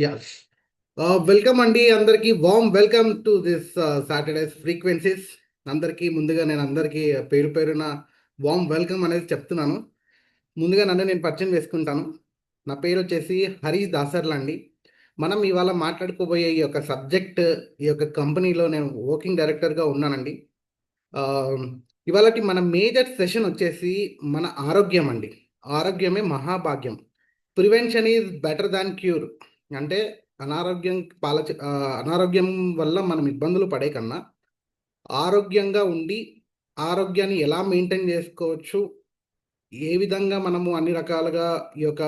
Yes. Welcome అండి అందరికీ. Warm welcome to this Saturday's frequencies. అందరికీ ముందుగా నేను అందరికీ పేరు పేరున వార్మ్ వెల్కమ్ అనేది చెప్తున్నాను. ముందుగా నన్ను నేను పరిచయం చేసుకుంటాను. నా పేరు వచ్చేసి హరీష్ దాసర్ల అండి. మనం ఇవాళ మాట్లాడుకోబోయే ఈ యొక్క సబ్జెక్ట్, ఈ యొక్క కంపెనీలో నేను వర్కింగ్ డైరెక్టర్గా ఉన్నానండి. ఇవాళకి మన మేజర్ సెషన్ వచ్చేసి మన ఆరోగ్యం అండి. ఆరోగ్యమే మహాభాగ్యం. Prevention is better than cure. అంటే అనారోగ్యం అనారోగ్యం వల్ల మనం ఇబ్బందులు పడే కన్నా ఆరోగ్యంగా ఉండి ఆరోగ్యాన్ని ఎలా మెయింటైన్ చేసుకోవచ్చు, ఏ విధంగా మనము అన్ని రకాలుగా ఈ యొక్క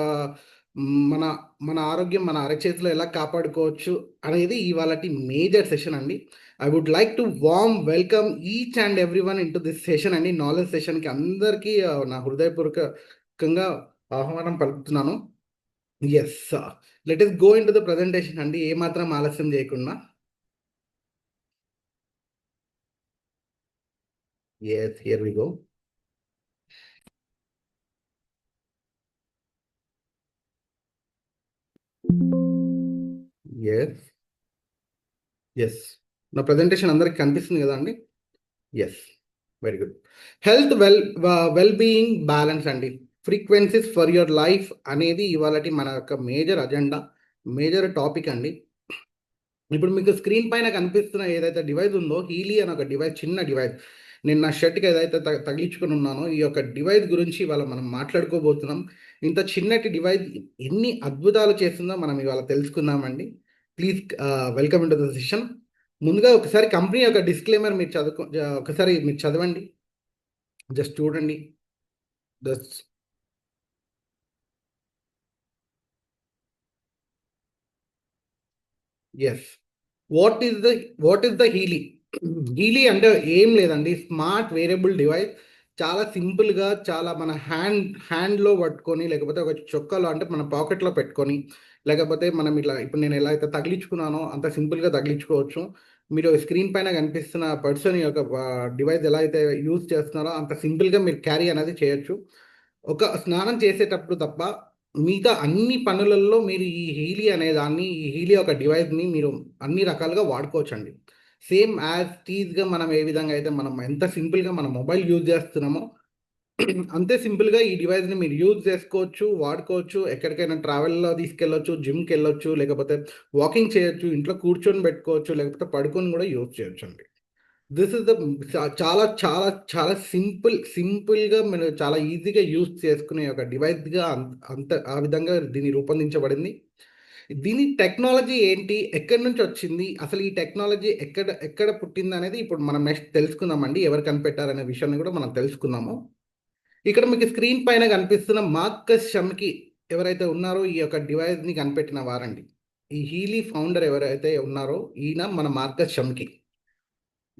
మన మన ఆరోగ్యం మన అరచేతిలో ఎలా కాపాడుకోవచ్చు అనేది ఇవాళటి మేజర్ సెషన్ అండి. I would like to warm welcome each and every one into this session అండి. నాలెడ్జ్ సెషన్కి అందరికీ నా హృదయపూర్వకంగా ఆహ్వానం పలుకుతున్నాను. Yes, let us go into the presentation అండి, ఏమాత్రం ఆలస్యం చేయకుండా. Yes, here we go. Yes, yes. నా ప్రజెంటేషన్ అందరికి కనిపిస్తుంది కదా అండి? Yes, very good. Health well being balance అండి. ఫ్రీక్వెన్సీస్ ఫర్ యువర్ లైఫ్ అనేది ఇవాళటి మన యొక్క మేజర్ అజెండా, మేజర్ టాపిక్ అండి. ఇప్పుడు మీకు స్క్రీన్ పైన కనిపిస్తున్న ఏదైతే డివైస్ ఉందో, హీలీ అని ఒక డివైస్, చిన్న డివైస్. నేను నా షర్ట్కి ఏదైతే తగిలించుకుని ఉన్నానో ఈ యొక్క డివైస్ గురించి ఇవాళ మనం మాట్లాడుకోబోతున్నాం. ఇంత చిన్నటి డివైస్ ఎన్ని అద్భుతాలు చేస్తుందో మనం ఇవాళ తెలుసుకుందామండి. Please welcome in to the session. ముందుగా ఒకసారి కంపెనీ యొక్క డిస్క్లైమర్ మీరు ఒకసారి మీరు చదవండి, జస్ట్ చూడండి. Thus yes. What is the Healy? Healy అంటే ఏం లేదండి, స్మార్ట్ వేరియబుల్ డివైస్. చాలా సింపుల్గా, చాలా మన హ్యాండ్లో పట్టుకొని, లేకపోతే ఒక చొక్కాలో అంటే మన పాకెట్లో పెట్టుకొని, లేకపోతే మనం ఇట్లా ఇప్పుడు నేను ఎలా అయితే తగిలించుకున్నానో అంత సింపుల్గా తగిలించుకోవచ్చు. మీరు స్క్రీన్ పైన కనిపిస్తున్న పర్సన్ యొక్క డివైస్ ఎలా అయితే యూజ్ చేస్తున్నారో అంత సింపుల్గా మీరు క్యారీ అనేది చేయొచ్చు. ఒక స్నానం చేసేటప్పుడు తప్ప మిగతా అన్ని పనులలో మీరు ఈ హీలీ అనే దాన్ని, ఈ హీలీ ఒక డివైస్ని మీరు అన్ని రకాలుగా వాడుకోవచ్చండి. సేమ్ యాజ్ టీజ్గా మనం ఏ విధంగా అయితే మనం ఎంత సింపుల్గా మన మొబైల్ యూజ్ చేస్తున్నామో అంతే సింపుల్గా ఈ డివైస్ని మీరు యూజ్ చేసుకోవచ్చు, వాడుకోవచ్చు. ఎక్కడికైనా ట్రావెల్లో తీసుకెళ్ళొచ్చు, జిమ్కి వెళ్ళొచ్చు, లేకపోతే వాకింగ్ చేయొచ్చు, ఇంట్లో కూర్చొని పెట్టుకోవచ్చు, లేకపోతే పడుకొని కూడా యూజ్ చేయొచ్చు అండి. దిస్ ఇస్ ద చాలా చాలా చాలా సింపుల్గా మీరు చాలా ఈజీగా యూజ్ చేసుకునే ఒక డివైస్గా అంత ఆ విధంగా దీన్ని రూపొందించబడింది. దీని టెక్నాలజీ ఏంటి, ఎక్కడి నుంచి వచ్చింది, అసలు ఈ టెక్నాలజీ ఎక్కడ ఎక్కడ పుట్టింది అనేది ఇప్పుడు మనం నెక్స్ట్ తెలుసుకుందామండి. ఎవరు కనిపెట్టారనే విషయాన్ని కూడా మనం తెలుసుకుందాము. ఇక్కడ మీకు స్క్రీన్ పైన కనిపిస్తున్న మార్కస్ షమ్కి ఎవరైతే ఉన్నారో ఈ యొక్క డివైస్ని కనిపెట్టిన వారండి. ఈ హీలీ ఫౌండర్ ఎవరైతే ఉన్నారో ఈయన మన మార్కస్ షమ్కి.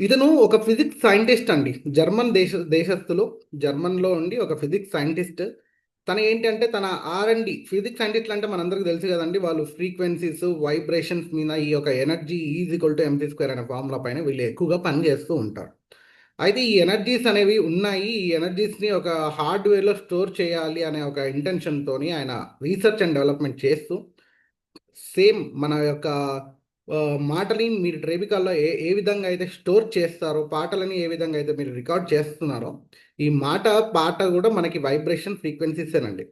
ఇతను ఒక ఫిజిక్స్ సైంటిస్ట్ అండి. జర్మన్ దేశస్థులు. జర్మన్లో ఉండి ఒక ఫిజిక్స్ సైంటిస్ట్. తన ఏంటంటే తన R&D, ఫిజిక్స్ సైంటిస్టులు అంటే మనందరికీ తెలుసు కదండి, వాళ్ళు ఫ్రీక్వెన్సీస్, వైబ్రేషన్స్ మీద ఈ యొక్క energy is equal to mc² అనే ఫార్ములా పైన వీళ్ళు ఎక్కువగా పని చేస్తూ ఉంటారు. అయితే ఈ ఎనర్జీస్ అనేవి ఉన్నాయి. ఈ ఎనర్జీస్ని ఒక హార్డ్వేర్లో స్టోర్ చేయాలి అనే ఒక ఇంటెన్షన్తోని ఆయన రీసెర్చ్ అండ్ డెవలప్మెంట్ చేస్తూ, సేమ్ మన యొక్క మాటని మీరు ట్రేబికాల్లో ఏ ఏ విధంగా అయితే స్టోర్ చేస్తారో, పాటలని ఏ విధంగా అయితే మీరు రికార్డ్ చేస్తున్నారో, ఈ పాట కూడా మనకి వైబ్రేషన్ ఫ్రీక్వెన్సీసేనండి.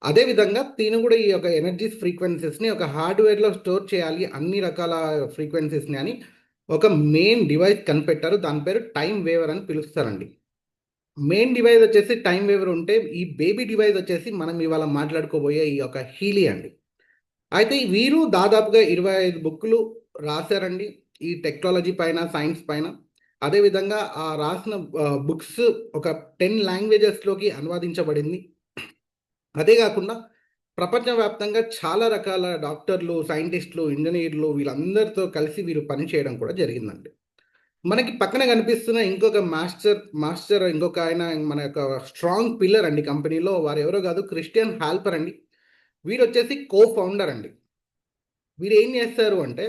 అదేవిధంగా దీని కూడా ఈ యొక్క ఎనర్జీస్ ఫ్రీక్వెన్సీస్ని ఒక హార్డ్వేర్లో స్టోర్ చేయాలి, అన్ని రకాల ఫ్రీక్వెన్సీస్ని అని ఒక మెయిన్ డివైస్ కనిపెట్టారు. దాని పేరు టైం వేవర్ అని పిలుస్తారండి. మెయిన్ డివైస్ వచ్చేసి టైం వేవర్ ఉంటే, ఈ బేబీ డివైస్ వచ్చేసి మనం ఇవాళ మాట్లాడుకోబోయే ఈ యొక్క హీలీ అండి. అయితే వీరు దాదాపుగా 25 బుక్కులు రాశారండి ఈ టెక్నాలజీ పైన, సైన్స్ పైన. అదేవిధంగా ఆ రాసిన బుక్స్ ఒక 10 లాంగ్వేజెస్లోకి అనువాదించబడింది. అదే కాకుండా ప్రపంచవ్యాప్తంగా చాలా రకాల డాక్టర్లు, సైంటిస్టులు, ఇంజనీర్లు వీళ్ళందరితో కలిసి వీరు పనిచేయడం కూడా జరిగిందండి. మనకి పక్కన కనిపిస్తున్న ఇంకొక మాస్టర్ ఇంకొక ఆయన మన యొక్క స్ట్రాంగ్ పిల్లర్ అండి కంపెనీలో. వారు ఎవరో కాదు, క్రిస్టియన్ హాల్పర్ అండి. వీరు వచ్చేసి ఫౌండర్ అండి. వీరు ఏం చేస్తారు అంటే,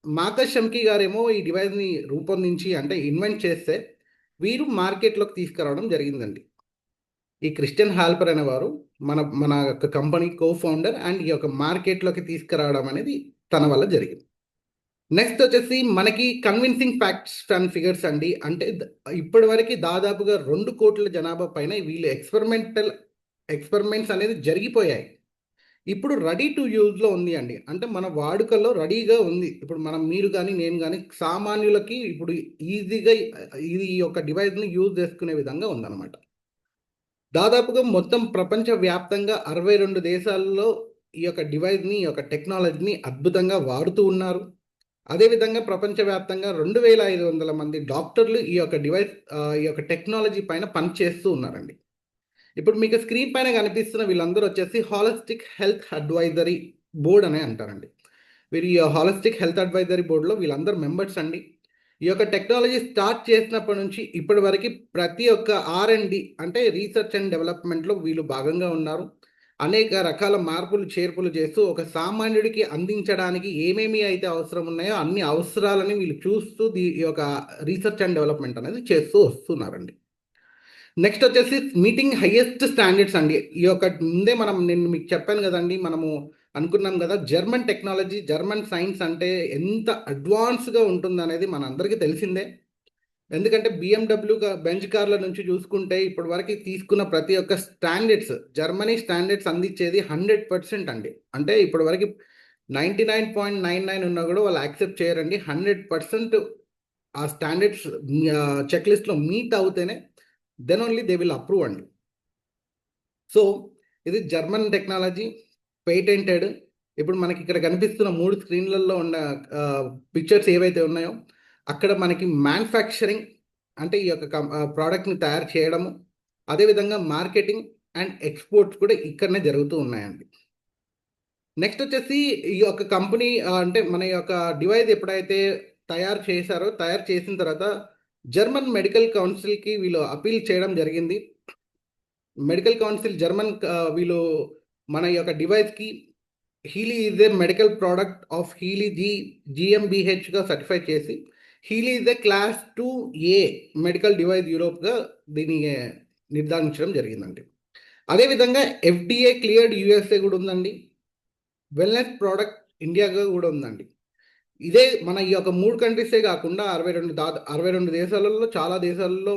మార్కస్ షమ్కీ గారేమో ఈ డివైస్ని రూపొందించి అంటే ఇన్వెంట్ చేస్తే వీరు మార్కెట్లోకి తీసుకురావడం జరిగిందండి. ఈ క్రిస్టియన్ హాల్పర్ అనేవారు మన మన యొక్క కంపెనీ కో-ఫౌండర్ అండ్ ఈ యొక్క మార్కెట్లోకి తీసుకురావడం అనేది తన వల్ల జరిగింది. నెక్స్ట్ వచ్చేసి మనకి కన్విన్సింగ్ ఫ్యాక్ట్స్ అండ్ ఫిగర్స్ అండి. అంటే ఇప్పటి వరకు దాదాపుగా 2 కోట్ల జనాభా పైన వీళ్ళు ఎక్స్పెరిమెంట్స్ అనేది జరిగిపోయాయి. ఇప్పుడు రెడీ టు యూజ్లో ఉంది అండి. అంటే మన వాడుకలో రెడీగా ఉంది. ఇప్పుడు మీరు కానీ నేను కానీ సామాన్యులకి ఇప్పుడు ఈజీగా ఇది ఈ యొక్క డివైస్ని యూజ్ చేసుకునే విధంగా ఉందన్నమాట. దాదాపుగా మొత్తం ప్రపంచవ్యాప్తంగా 62 దేశాల్లో ఈ యొక్క డివైస్ని, ఈ యొక్క టెక్నాలజీని అద్భుతంగా వాడుతూ ఉన్నారు. అదేవిధంగా ప్రపంచవ్యాప్తంగా 2500 మంది డాక్టర్లు ఈ యొక్క ఈ యొక్క టెక్నాలజీ పైన పనిచేస్తూ ఉన్నారండి. ఇప్పుడు మీకు స్క్రీన్ పైన కనిపిస్తున్న వీళ్ళందరూ వచ్చేసి హాలిస్టిక్ హెల్త్ అడ్వైజరీ బోర్డ్ అనే అంటారండి. వీరు ఈ హాలిస్టిక్ హెల్త్ అడ్వైజరీ బోర్డులో వీళ్ళందరూ మెంబర్స్ అండి. ఈ యొక్క టెక్నాలజీ స్టార్ట్ చేసినప్పటి నుంచి ఇప్పటి వరకు ప్రతి ఒక్క R&D అంటే రీసెర్చ్ అండ్ డెవలప్మెంట్లో వీళ్ళు భాగంగా ఉన్నారు. అనేక రకాల మార్పులు చేర్పులు చేస్తూ ఒక సామాన్యుడికి అందించడానికి ఏమేమి అయితే అవసరం ఉన్నాయో అన్ని అవసరాలని వీళ్ళు చూస్తూ ఈ యొక్క రీసెర్చ్ అండ్ డెవలప్మెంట్ అనేది చేస్తూ వస్తున్నారండి. నెక్స్ట్ వచ్చేసి మీటింగ్ హైయెస్ట్ స్టాండర్డ్స్ అండి. ఈ యొక్క ముందే నేను మీకు చెప్పాను కదండి, మనము అనుకున్నాం కదా జర్మన్ టెక్నాలజీ, జర్మన్ సైన్స్ అంటే ఎంత అడ్వాన్స్గా ఉంటుందనేది మనందరికీ తెలిసిందే. ఎందుకంటే BMW బెంజ్ కార్ల నుంచి చూసుకుంటే ఇప్పటి వరకు తీసుకున్న ప్రతి ఒక్క స్టాండర్డ్స్ జర్మనీ స్టాండర్డ్స్ అందించేది 100% అండి. అంటే ఇప్పటి వరకు 99.99 ఉన్నా కూడా వాళ్ళు యాక్సెప్ట్ చేయరండి. 100% ఆ స్టాండర్డ్స్ చెక్ లిస్ట్లో మీట్ అవుతేనే then only they will approve అండి. సో ఇది జర్మన్ టెక్నాలజీ, పేటెంటెడ్. ఇప్పుడు మనకి ఇక్కడ కనిపిస్తున్న 3 స్క్రీన్లలో ఉన్న పిక్చర్స్ ఏవైతే ఉన్నాయో అక్కడ మనకి మ్యానుఫ్యాక్చరింగ్ అంటే ఈ యొక్క ప్రోడక్ట్ని తయారు చేయడము, అదేవిధంగా మార్కెటింగ్ అండ్ ఎక్స్పోర్ట్స్ కూడా ఇక్కడనే జరుగుతూ ఉన్నాయండి. నెక్స్ట్ వచ్చేసి ఈ యొక్క కంపెనీ అంటే మన యొక్క డివైస్ ఎప్పుడైతే తయారు చేసిన తర్వాత జర్మన్ మెడికల్ కౌన్సిల్కి వీళ్ళు అపీల్ చేయడం జరిగింది. మెడికల్ కౌన్సిల్ జర్మన్ వీళ్ళు మన యొక్క డివైస్కి Healy is a medical product of Healy GmbHగా సర్టిఫై చేసి Healy is a class 2A medical device యూరోప్గా దీన్ని నిర్ధారించడం జరిగిందండి. అదేవిధంగా FDA క్లియర్డ్ USA కూడా ఉందండి. వెల్నెస్ ప్రోడక్ట్ ఇండియాగా కూడా ఉందండి. ఇదే మన ఈ యొక్క 3 కంట్రీసే కాకుండా 62 దేశాలలో చాలా దేశాలలో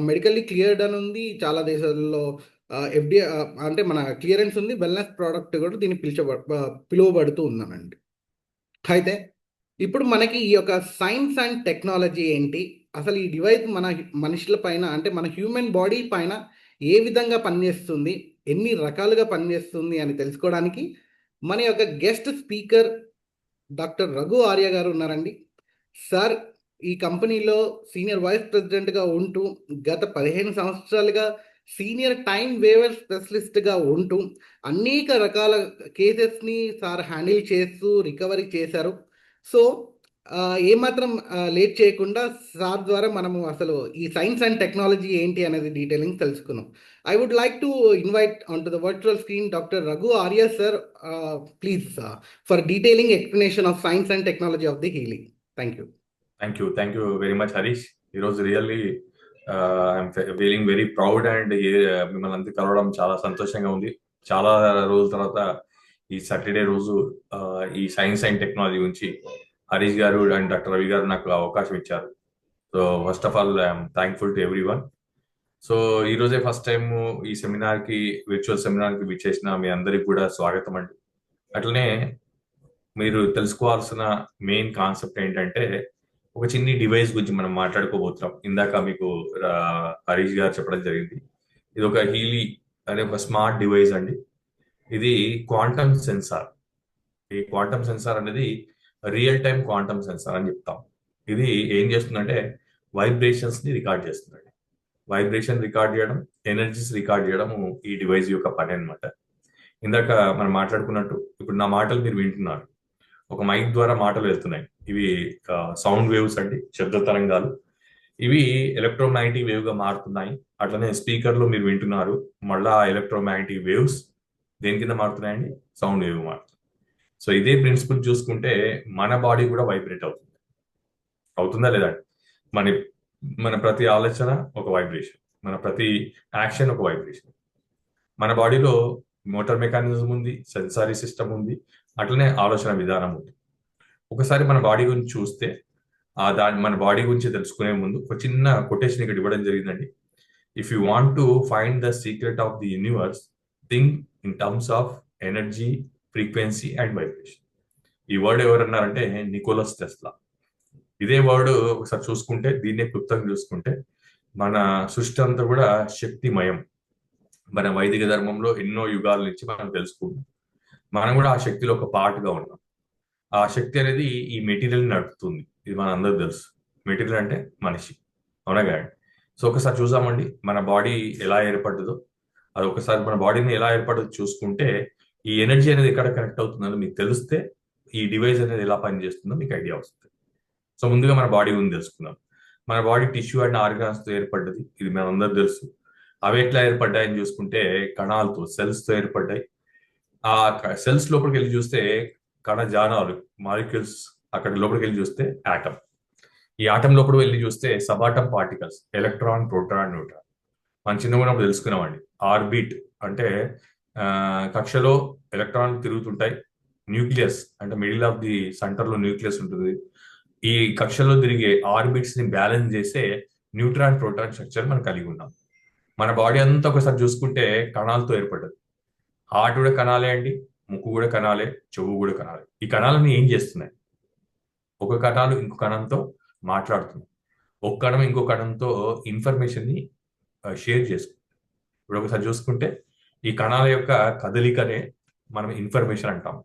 మెడికల్లీ క్లియర్డ్ అని ఉంది. చాలా దేశాలలో FDA అంటే మన క్లియరెన్స్ ఉంది. వెల్నెస్ ప్రోడక్ట్ కూడా దీన్ని పిలువబడుతూ ఉందనండి. అయితే ఇప్పుడు మనకి ఈ యొక్క సైన్స్ అండ్ టెక్నాలజీ ఏంటి, అసలు ఈ డివైస్ మన మనుషుల పైన అంటే మన హ్యూమన్ బాడీ పైన ఏ విధంగా పనిచేస్తుంది, ఎన్ని రకాలుగా పనిచేస్తుంది అని తెలుసుకోవడానికి మన యొక్క guest speaker doctor Raghu Arya గారు ఉన్నారండి. సార్ ఈ కంపెనీలో సీనియర్ వైస్ ప్రెసిడెంట్గా ఉంటూ గత 15 సంవత్సరాలుగా సీనియర్ టైం వేవర్ స్పెషలిస్ట్గా ఉంటూ అనేక రకాల కేసెస్ని సార్ హ్యాండిల్ చేస్తూ రికవరీ చేశారు. సో ఏమాత్రం లేట్ చేయకుండా సార్ ద్వారా మనము అసలు ఈ సైన్స్ అండ్ టెక్నాలజీ ఏంటి అనేది డీటెయిలింగ్ తెలుసుకున్నాం. I would like to invite onto the virtual screen Dr. Raghu Arya sir, please, for detailing explanation of science and technology of the healing. Thank you. Thank you very much, Harish. It was really I'm feeling very proud and మిమ్మల్ని అంతా కలవడం చాలా సంతోషంగా ఉంది. చాలా రోజుల తర్వాత ఈ సాటర్డే రోజు ఈ సైన్స్ అండ్ టెక్నాలజీ గురించి హరీష్ గారు అండ్ డాక్టర్ రవి గారు నాకు అవకాశం ఇచ్చారు. So first of all I'm thankful to every one. So ఈ రోజే ఫస్ట్ టైం ఈ విర్చువల్ సెమినార్కి విచ్చేసిన మీ అందరికి కూడా స్వాగతం అండి. అట్లనే మీరు తెలుసుకోవాల్సిన మెయిన్ కాన్సెప్ట్ ఏంటంటే ఒక చిన్ని డివైస్ గురించి మనం మాట్లాడుకోబోతున్నాం. ఇందాక మీకు హరీష్ గారు చెప్పడం జరిగింది. ఇది ఒక హీలీ అనే ఒక స్మార్ట్ డివైస్ అండి. ఇది క్వాంటమ్ సెన్సార్. ఈ క్వాంటమ్ సెన్సార్ అనేది రియల్ టైం క్వాంటమ్ సెన్సార్ అని చెప్తాం. ఇది ఏం చేస్తుందంటే వైబ్రేషన్స్ ని రికార్డ్ చేస్తుందండి. వైబ్రేషన్ రికార్డ్ చేయడం, ఎనర్జీస్ రికార్డ్ చేయడం ఈ డివైస్ యొక్క పని అనమాట. ఇందాక మనం మాట్లాడుకున్నట్టు ఇప్పుడు నా మాటలు మీరు వింటున్నారు. ఒక మైక్ ద్వారా మాటలు వెళ్తున్నాయి. ఇవి సౌండ్ వేవ్స్ అండి, శబ్ద తరంగాలు. ఇవి ఎలక్ట్రోమాగ్నెటిక్ వేవ్ గా మారుతున్నాయి. అట్లనే స్పీకర్లు మీరు వింటున్నారు. మళ్ళా ఎలక్ట్రోమాగ్నెటిక్ వేవ్స్ దేని కింద మారుతున్నాయండి? సౌండ్ వేవ్ మారుతుంది. సో ఇదే ప్రిన్సిపల్ చూసుకుంటే మన బాడీ కూడా వైబ్రేట్ అవుతుందా లేదా? మన ప్రతి ఆలోచన ఒక వైబ్రేషన్, మన ప్రతి యాక్షన్ ఒక వైబ్రేషన్. మన బాడీలో మోటార్ మెకానిజం ఉంది, సెన్సారీ సిస్టమ్ ఉంది, అట్లనే ఆలోచన విధానం ఉంది. ఒకసారి మన బాడీ గురించి చూస్తే మన బాడీ గురించి తెలుసుకునే ముందు ఒక చిన్న కొటేషన్ ఇక్కడ ఇవ్వడం జరిగిందండి. If you want to find the secret of the universe, think in terms of energy, frequency and vibration. ఈ వర్డ్ ఎవరన్నారంటే నికోలస్ టెస్లా. ఇదే వర్డ్ ఒకసారి చూసుకుంటే, దీన్నే క్లుప్తంగా చూసుకుంటే, మన సృష్టి అంతా కూడా శక్తిమయం. మన వైదిక ధర్మంలో ఎన్నో యుగాల నుంచి మనం తెలుసుకుంటాం. మనం కూడా ఆ శక్తిలో ఒక పార్ట్గా ఉన్నాం. ఆ శక్తి అనేది ఈ మెటీరియల్ నడుపుతుంది. ఇది మన అందరూ తెలుసు. మెటీరియల్ అంటే మనిషి, అవునా కాదు? సో ఒకసారి చూసామండి మన బాడీ ఎలా ఏర్పడ్డదో. అది ఒకసారి మన బాడీని ఎలా ఏర్పడదో చూసుకుంటే, ఈ ఎనర్జీ అనేది ఎక్కడ కనెక్ట్ అవుతుందో మీకు తెలిస్తే, ఈ డివైస్ అనేది ఎలా పనిచేస్తుందో మీకు ఐడియా వస్తుంది. సో ముందుగా మన బాడీ గురించి తెలుసుకుందాం. మన బాడీ టిష్యూ అండ్ ఆర్గాన్స్ తో ఏర్పడ్డది. ఇది మన అందరూ తెలుసు. అవి ఎట్లా ఏర్పడ్డాయని చూసుకుంటే, కణాలతో, సెల్స్ తో ఏర్పడ్డాయి. ఆ సెల్స్ లోపలికి వెళ్ళి చూస్తే కణజాలాలు, మాలిక్యూల్స్. అక్కడ లోపలికి వెళ్ళి చూస్తే ఆటమ్. ఈ ఆటం లోపల వెళ్ళి చూస్తే సబాటమ్ పార్టికల్స్, ఎలక్ట్రాన్, ప్రోటాన్, న్యూట్రాన్. మనం చిన్నగా ఉన్నప్పుడు తెలుసుకున్నామండి. ఆర్బిట్ అంటే కక్షలో ఎలక్ట్రాన్లు తిరుగుతుంటాయి. న్యూక్లియస్ అంటే మిడిల్ ఆఫ్ ది సెంటర్ లో న్యూక్లియస్ ఉంటుంది. ఈ కక్షలో తిరిగే ఆర్బిట్స్ ని బ్యాలెన్స్ చేసే న్యూట్రాన్, ప్రోటాన్ స్ట్రక్చర్ మనం కలిగి ఉన్నాం. మన బాడీ అంతా ఒకసారి చూసుకుంటే కణాలతో ఏర్పడ్డది. హార్ట్ కూడా కణాలే అండి, ముక్కు కూడా కణాలే, చెవు కూడా కణాలే. ఈ కణాలను ఏం చేస్తున్నాయి? ఒక కణాలు ఇంకో కణంతో మాట్లాడుతున్నాయి. ఒక కణం ఇంకో కణంతో ఇన్ఫర్మేషన్ ని షేర్ చేసుకుంటాం. ఇప్పుడు ఒకసారి చూసుకుంటే, ఈ కణాల యొక్క కదలికనే మనం ఇన్ఫర్మేషన్ అంటాం.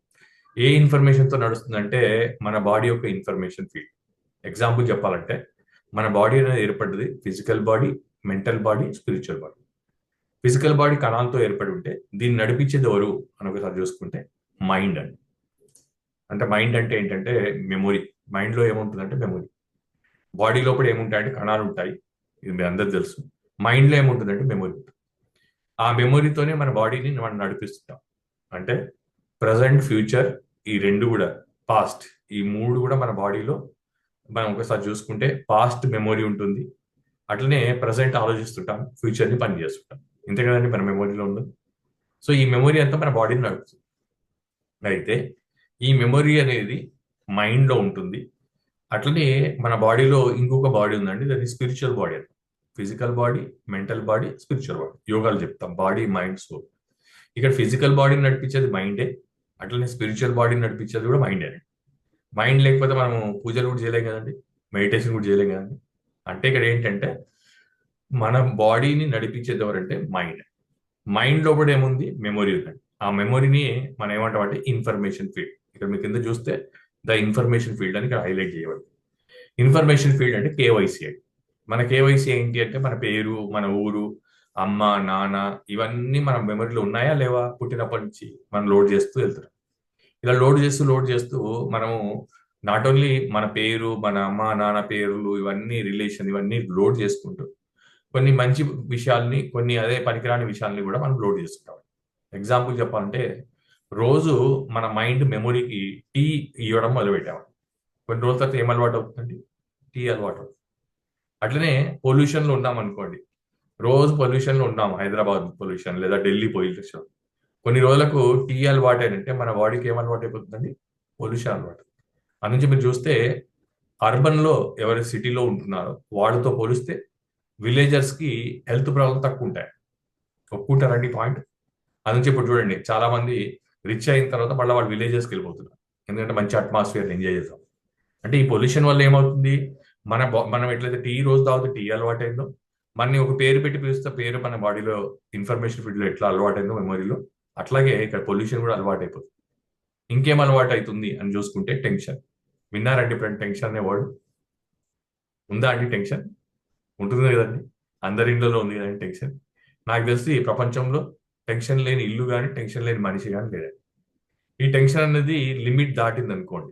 ఏ ఇన్ఫర్మేషన్ తో నడుస్తుందంటే మన బాడీ యొక్క ఇన్ఫర్మేషన్ ఫీల్డ్. ఎగ్జాంపుల్ చెప్పాలంటే, మన బాడీ అనేది ఏర్పడ్డది physical body, mental body, spiritual body. Physical body కణాలతో ఏర్పడి ఉంటే దీన్ని నడిపించేది ఎవరు అని ఒకసారి చూసుకుంటే మైండ్ అండి. అంటే మైండ్ అంటే ఏంటంటే మెమొరీ. మైండ్ లో ఏముంటుందంటే మెమొరీ. బాడీ లోపల ఏముంటాయంటే కణాలు ఉంటాయి, ఇది మీ అందరికి తెలుసు. మైండ్ లో ఏముంటుందంటే మెమొరీ ఉంటుంది. ఆ మెమొరీతోనే మన బాడీని మనం నడిపిస్తుంటాం. అంటే ప్రజెంట్, ఫ్యూచర్, ఈ రెండు కూడా, పాస్ట్, ఈ మూడు కూడా మన బాడీలో మనం ఒకసారి చూసుకుంటే పాస్ట్ మెమొరీ ఉంటుంది. అట్లనే ప్రజెంట్ ఆలోచిస్తుంటాం, ఫ్యూచర్ ని పని చేస్తుంటాం. ఇంతే కదండి మన మెమొరీలో ఉండదు. సో ఈ మెమొరీ అంతా మన బాడీని నడుపుతుంది. అయితే ఈ మెమొరీ అనేది మైండ్ లో ఉంటుంది. అట్లనే మన బాడీలో ఇంకొక బాడీ ఉందండి, దాన్ని స్పిరిచువల్ బాడీ అంటాం. Physical body, mental body, spiritual body. యోగాలు చెప్తాం బాడీ, మైండ్, సోల్. ఇక్కడ ఫిజికల్ బాడీని నడిపించేది మైండే, అట్లనే స్పిరిచువల్ బాడీని నడిపించేది కూడా మైండే. మైండ్ లేకపోతే మనము పూజలు కూడా చేయలేం కదండి, మెడిటేషన్ కూడా చేయలేం కదండి. అంటే ఇక్కడ ఏంటంటే మన బాడీని నడిపించేది ఎవరంటే మైండ్. మైండ్ లో కూడా ఏముంది? మెమొరీ ఉందండి. ఆ మెమొరీని మనం ఏమంటాం అంటే ఇన్ఫర్మేషన్ ఫీల్డ్. ఇక్కడ మీ కింద చూస్తే ద ఇన్ఫర్మేషన్ ఫీల్డ్ అని ఇక్కడ హైలైట్ చేయబడింది. ఇన్ఫర్మేషన్ ఫీల్డ్ అంటే కేవైసీ అండి. మన కేవైసీ ఏంటి అంటే మన పేరు, మన ఊరు, అమ్మ, నాన్న, ఇవన్నీ మన మెమరీలో ఉన్నాయా లేవా? పుట్టినప్పటి నుంచి మనం లోడ్ చేస్తూ వెళ్తున్నాం. ఇలా లోడ్ చేస్తూ మనము నాట్ ఓన్లీ మన పేరు, మన అమ్మ నాన్న పేర్లు, ఇవన్నీ రిలేషన్, ఇవన్నీ లోడ్ చేసుకుంటూ కొన్ని మంచి విషయాల్ని, కొన్ని అదే పనికిరాని విషయాల్ని కూడా మనం లోడ్ చేసుకుంటాం. ఎగ్జాంపుల్ చెప్పాలంటే, రోజు మన మైండ్ మెమొరీకి టీ ఇవ్వడం మొదలుపెట్టాము. కొన్ని రోజుల తర్వాత ఏం అలవాటు అవుతుందండి? టీ అలవాటు అవుతుంది. అట్లనే పొల్యూషన్లో ఉన్నాం అనుకోండి, రోజు పొల్యూషన్లో ఉన్నాం, హైదరాబాద్ పొల్యూషన్ లేదా ఢిల్లీ పొల్యూషన్. కొన్ని రోజులకు టీ అలవాటు అయినంటే మన బాడీకి ఏం అలవాటు అయిపోతుందండి? పొల్యూషన్ అలవాటు. అది నుంచి మీరు చూస్తే అర్బన్లో ఎవరు సిటీలో ఉంటున్నారో వాళ్ళతో పోలిస్తే విలేజర్స్ కి హెల్త్ ప్రాబ్లమ్ తక్కువ ఉంటాయి. ఒప్పుకుంటారండి పాయింట్? అది నుంచి ఇప్పుడు చూడండి, చాలా మంది రిచ్ అయిన తర్వాత మళ్ళీ వాళ్ళు విలేజెస్కి వెళ్ళిపోతున్నారు. ఎందుకంటే మంచి అట్మాస్ఫియర్ ఎంజాయ్ చేస్తాం. అంటే ఈ పొల్యూషన్ వల్ల ఏమవుతుంది? మనం ఎట్లయితే టీ రోజు తాగితే టీ అలవాటైందో, మనని ఒక పేరు పెట్టి పిలిస్తే పేరు మన బాడీలో ఇన్ఫర్మేషన్ ఫీల్డ్ లో ఎట్లా అలవాటైందో మెమొరీలో, అట్లాగే ఇక్కడ పొల్యూషన్ కూడా అలవాటు అయిపోతుంది. ఇంకేం అలవాటు అవుతుంది అని చూసుకుంటే టెన్షన్. విన్నారండి ఇప్పుడు టెన్షన్ అనే వర్డ్? ఉందా అండి టెన్షన్? ఉంటుంది కదండి, అందరి ఇళ్ళలో ఉంది కదండి టెన్షన్. నాకు తెలిసి ఈ ప్రపంచంలో టెన్షన్ లేని ఇల్లు కానీ, టెన్షన్ లేని మనిషి కానీ లేదండి. ఈ టెన్షన్ అనేది లిమిట్ దాటింది అనుకోండి,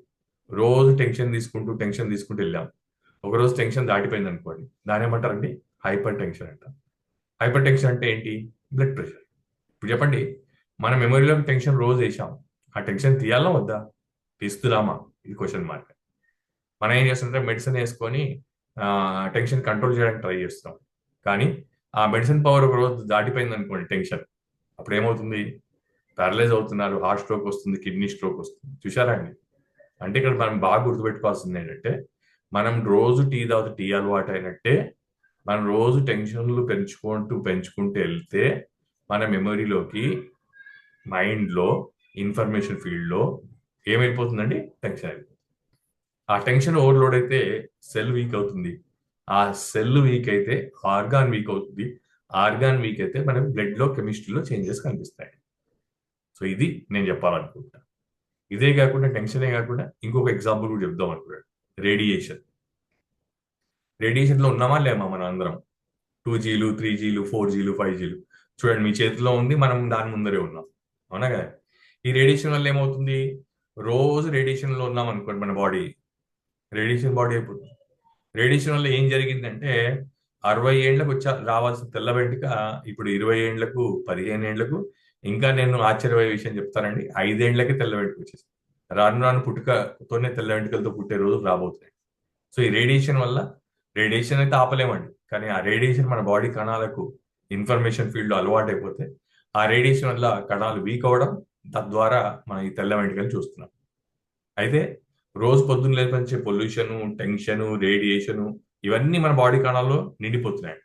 రోజు టెన్షన్ తీసుకుంటూ వెళ్ళాం, ఒకరోజు టెన్షన్ దాటిపోయింది అనుకోండి, దాని ఏమంటారండి? హైపర్ టెన్షన్ అంటారు. హైపర్ టెన్షన్ అంటే ఏంటి? Blood pressure. ఇప్పుడు చెప్పండి, మన మెమొరీలోకి టెన్షన్ రోజు వేసాం, ఆ టెన్షన్ తీయాలా వద్దా? తీస్తున్నామా? ఇది క్వశ్చన్ మార్క్. మనం ఏం చేస్తుంటే మెడిసిన్ వేసుకొని టెన్షన్ కంట్రోల్ చేయడానికి ట్రై చేస్తాం. కానీ ఆ మెడిసిన్ పవర్ ఒక రోజు దాటిపోయింది అనుకోండి టెన్షన్, అప్పుడు ఏమవుతుంది? ప్యారలైజ్ అవుతున్నారు, హార్ట్ స్ట్రోక్ వస్తుంది, కిడ్నీ స్ట్రోక్ వస్తుంది. చూసారా అండి? అంటే ఇక్కడ మనం బాగా గుర్తుపెట్టుకోవాల్సింది ఏంటంటే, మనం రోజు టీ తాగితే టీ అలవాటు అయినట్టే, మనం రోజు టెన్షన్లు పెంచుకుంటూ పెంచుకుంటూ వెళ్తే మన మెమరీలోకి, మైండ్లో, ఇన్ఫర్మేషన్ ఫీల్డ్లో ఏమైపోతుందండి? టెన్షన్ అయిపోతుంది. ఆ టెన్షన్ ఓవర్లోడ్ అయితే సెల్ వీక్ అవుతుంది. ఆ సెల్ వీక్ అయితే ఆర్గాన్ వీక్ అవుతుంది. ఆర్గాన్ వీక్ అయితే మనకి బ్లడ్లో, కెమిస్ట్రీలో చేంజెస్ కనిపిస్తాయి. సో ఇది నేను చెప్పాలనుకుంటున్నాను. ఇదే కాకుండా, టెన్షనే కాకుండా ఇంకొక ఎగ్జాంపుల్ కూడా చెప్దాం అనుకున్నాడు. రేడియేషన్. రేడియేషన్లో ఉన్నామా లేమా మనం అందరం? 2Gలు, 3Gలు, 4Gలు, 5Gలు చూడండి, మీ చేతిలో ఉంది, మనం దాని ముందరే ఉన్నాం. అవునా కదా? ఈ రేడియేషన్ వల్ల ఏమవుతుంది? రోజు రేడియేషన్లో ఉన్నాం అనుకోండి, మన బాడీ రేడియేషన్ బాడీ అయిపోతుంది. రేడియేషన్ వల్ల ఏం జరిగిందంటే 60 ఏళ్లకు రావాల్సిన తెల్ల వెంట్రుక ఇప్పుడు 20 ఏళ్లకు, 15 ఏళ్లకు, ఇంకా నేను ఆశ్చర్యపోయే విషయం చెప్తానండి, 5 ఏళ్లకే తెల్ల వెంట్రుక వచ్చేసి రాను రాను పుట్టుకతోనే తెల్ల వెంట్రుకలతో పుట్టే రోజులు రాబోతున్నాయి. సో ఈ రేడియేషన్ వల్ల, రేడియేషన్ అయితే ఆపలేమండి, కానీ ఆ రేడియేషన్ మన బాడీ కణాలకు ఇన్ఫర్మేషన్ ఫీల్డ్ అలవాటు అయిపోతే ఆ రేడియేషన్ వల్ల కణాలు వీక్ అవ్వడం, తద్వారా మనం ఈ తెల్ల వెంట్రుకలు చూస్తున్నాం. అయితే రోజు పొద్దున్న లేపంచే పొల్యూషన్, టెన్షన్, రేడియేషన్ ఇవన్నీ మన బాడీ కణాల్లో నిండిపోతున్నాయి.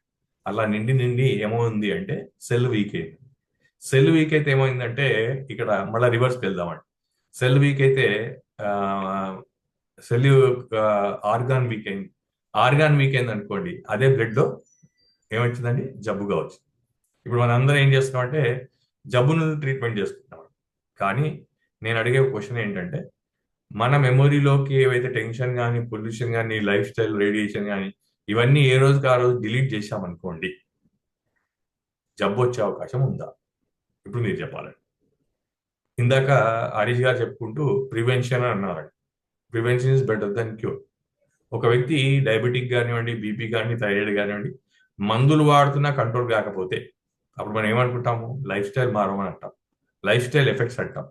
అలా నిండి నిండి ఏమైంది అంటే సెల్ వీక్ అయింది. సెల్ వీక్ అయితే ఏమైందంటే, ఇక్కడ మళ్ళీ రివర్స్కి వెళ్దామండి. సెల్ వీక్ అయితే సెల్ ఆర్గాన్ వీక్ అయింది. ఆర్గాన్ వీక్ అయింది అనుకోండి, అదే బ్లడ్లో ఏమొచ్చిందండి? జబ్బుగా వచ్చింది. ఇప్పుడు మనం అందరం ఏం చేస్తున్నాం అంటే జబ్బును ట్రీట్మెంట్ చేసుకుంటున్నాం. కానీ నేను అడిగే క్వశ్చన్ ఏంటంటే, మన మెమొరీలోకి ఏవైతే టెన్షన్ కానీ, పొల్యూషన్ కానీ, లైఫ్ స్టైల్, రేడియేషన్ కానీ ఇవన్నీ ఏ రోజుకి ఆ రోజు డిలీట్ చేశామనుకోండి, జబ్బు వచ్చే అవకాశం ఉందా? ఇప్పుడు మీరు చెప్పాలండి. ఇందాక హరీష్ గారు చెప్పుకుంటూ ప్రివెన్షన్ అని అన్నారండి. Prevention is better than cure. ఒక వ్యక్తి డయాబెటిక్ కానివ్వండి, బీపీ కానీ, థైరాయిడ్ కానివ్వండి, మందులు వాడుతున్నా కంట్రోల్ కాకపోతే అప్పుడు మనం ఏమనుకుంటాము? లైఫ్ స్టైల్ మారమని అంటాం, లైఫ్ స్టైల్ ఎఫెక్ట్స్ అంటాం,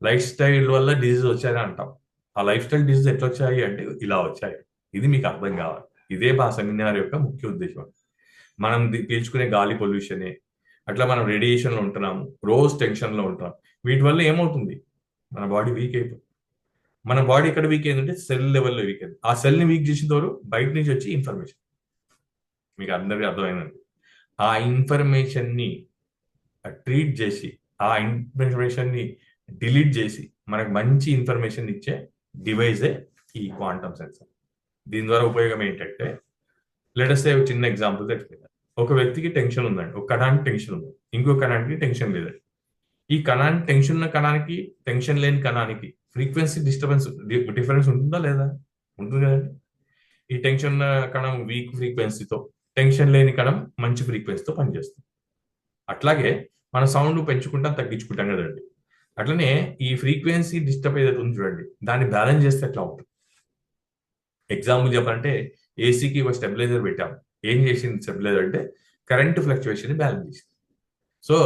లైఫ్ స్టైల్ వల్ల డిజీజ్ వచ్చాయని అంటాం. ఆ లైఫ్ స్టైల్ డిజీజ్ ఎట్లా వచ్చాయి అంటే ఇలా వచ్చాయి. ఇది మీకు అర్థం కావాలి. ఇదే మా సెమినార్ యొక్క ముఖ్య ఉద్దేశం. మనం పీల్చుకునే గాలి పొల్యూషనే, అట్లా మనం రేడియేషన్లో ఉంటున్నాము, రోజు టెన్షన్లో ఉంటున్నాం. వీటి వల్ల ఏమవుతుంది? మన బాడీ వీక్ అయిపోతుంది. మన బాడీ ఎక్కడ వీక్ అయిందంటే సెల్ లెవెల్లో వీక్ అయింది. ఆ సెల్ని వీక్ చేసిన తోడు బయట నుంచి వచ్చి ఇన్ఫర్మేషన్, మీకు అందరికీ అర్థమైందండి. ఆ ఇన్ఫర్మేషన్ని ట్రీట్ చేసి, ఆ ఇన్ఫర్మేషన్ని డిలీట్ చేసి మనకు మంచి ఇన్ఫర్మేషన్ ఇచ్చే డివైజే ఈ క్వాంటమ్ సెన్సార్. దీని ద్వారా ఉపయోగం ఏంటంటే, లెటస్ సే చిన్న ఎగ్జాంపుల్ తెచ్చుకుందాం. ఒక వ్యక్తికి టెన్షన్ ఉందండి, ఒక కణానికి టెన్షన్ ఉంది, ఇంకో కణానికి టెన్షన్ లేదండి. ఈ కణానికి టెన్షన్ ఉన్న కణానికి, టెన్షన్ లేని కణానికి ఫ్రీక్వెన్సీ డిఫరెన్స్ ఉంటుందా లేదా? ఉంటుంది కదండి. ఈ టెన్షన్ ఉన్న కణం వీక్ ఫ్రీక్వెన్సీతో, టెన్షన్ లేని కణం మంచి ఫ్రీక్వెన్సీతో పనిచేస్తుంది. అట్లాగే మన సౌండ్ పెంచుకుంటాం, తగ్గించుకుంటాం కదండి. అట్లనే ఈ ఫ్రీక్వెన్సీ డిస్టర్బ్ ఏదైతే ఉంది చూడండి, దాన్ని బ్యాలెన్స్ చేస్తే ఎట్లా ఉంటుంది? ఎగ్జాంపుల్ చెప్పాలంటే ఏసీకి ఒక స్టెబిలైజర్ పెట్టాం. ఏం చేసింది స్టెబిలైజర్ అంటే కరెంట్ ఫ్లక్చువేషన్ బ్యాలెన్స్ చేసింది. సో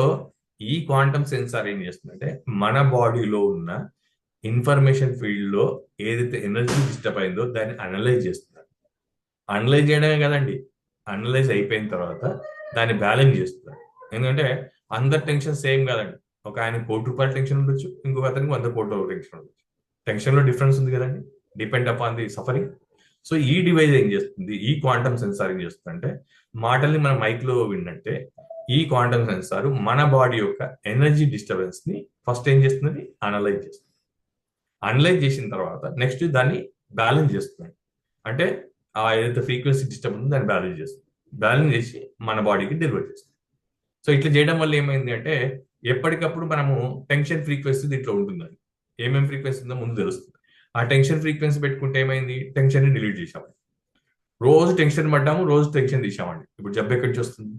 ఈ క్వాంటమ్ సెన్సార్ ఏం చేస్తుందంటే మన బాడీలో ఉన్న ఇన్ఫర్మేషన్ ఫీల్డ్లో ఏదైతే ఎనర్జీ డిస్టర్బ్ అయిందో దాన్ని అనలైజ్ చేస్తుంది. అనలైజ్ చేయడమే కదండి, అనలైజ్ అయిపోయిన తర్వాత దాన్ని బ్యాలెన్స్ చేస్తుంది. ఎందుకంటే అందరి టెన్షన్ సేమ్ కాదండి. ఒక ఆయన ₹1,00,00,000 టెన్షన్ ఉండొచ్చు, ఇంకొక అతనికి 100,00,00,000 టెన్షన్ ఉండొచ్చు. టెన్షన్లో డిఫరెన్స్ ఉంది కదండి, depend upon the suffering. So ఈ డివైజ్ ఏం చేస్తుంది, ఈ క్వాంటమ్ సెన్సార్ ఏం చేస్తుంది అంటే, మాటల్ని మన మైక్లో విన్నట్టే ఈ క్వాంటమ్ సెన్సార్ మన బాడీ యొక్క ఎనర్జీ డిస్టర్బెన్స్ ని ఫస్ట్ ఏం చేస్తుంది? అనలైజ్ చేస్తుంది. అనలైజ్ చేసిన తర్వాత నెక్స్ట్ దాన్ని బ్యాలెన్స్ చేస్తుంది. అంటే ఆ ఏదైతే ఫ్రీక్వెన్సీ డిస్టర్బ్ ఉందో దాన్ని బ్యాలెన్స్ చేస్తుంది. బ్యాలెన్స్ చేసి మన బాడీకి డెలివర్ చేస్తుంది. సో ఇట్లా చేయడం వల్ల ఏమైంది అంటే, ఎప్పటికప్పుడు మనము టెన్షన్ ఫ్రీక్వెన్సీ దీంట్లో ఉంటుందండి. ఏమేమి ఫ్రీక్వెన్సీ ఉందో ముందు తెలుస్తుంది. ఆ టెన్షన్ ఫ్రీక్వెన్సీ పెట్టుకుంటే ఏమైంది? టెన్షన్ ని డిలీట్ చేసామండి. రోజు టెన్షన్ పడ్డాము, రోజు టెన్షన్ తీసామండి. ఇప్పుడు జబ్బు ఎక్కడి నుంచి వస్తుంది?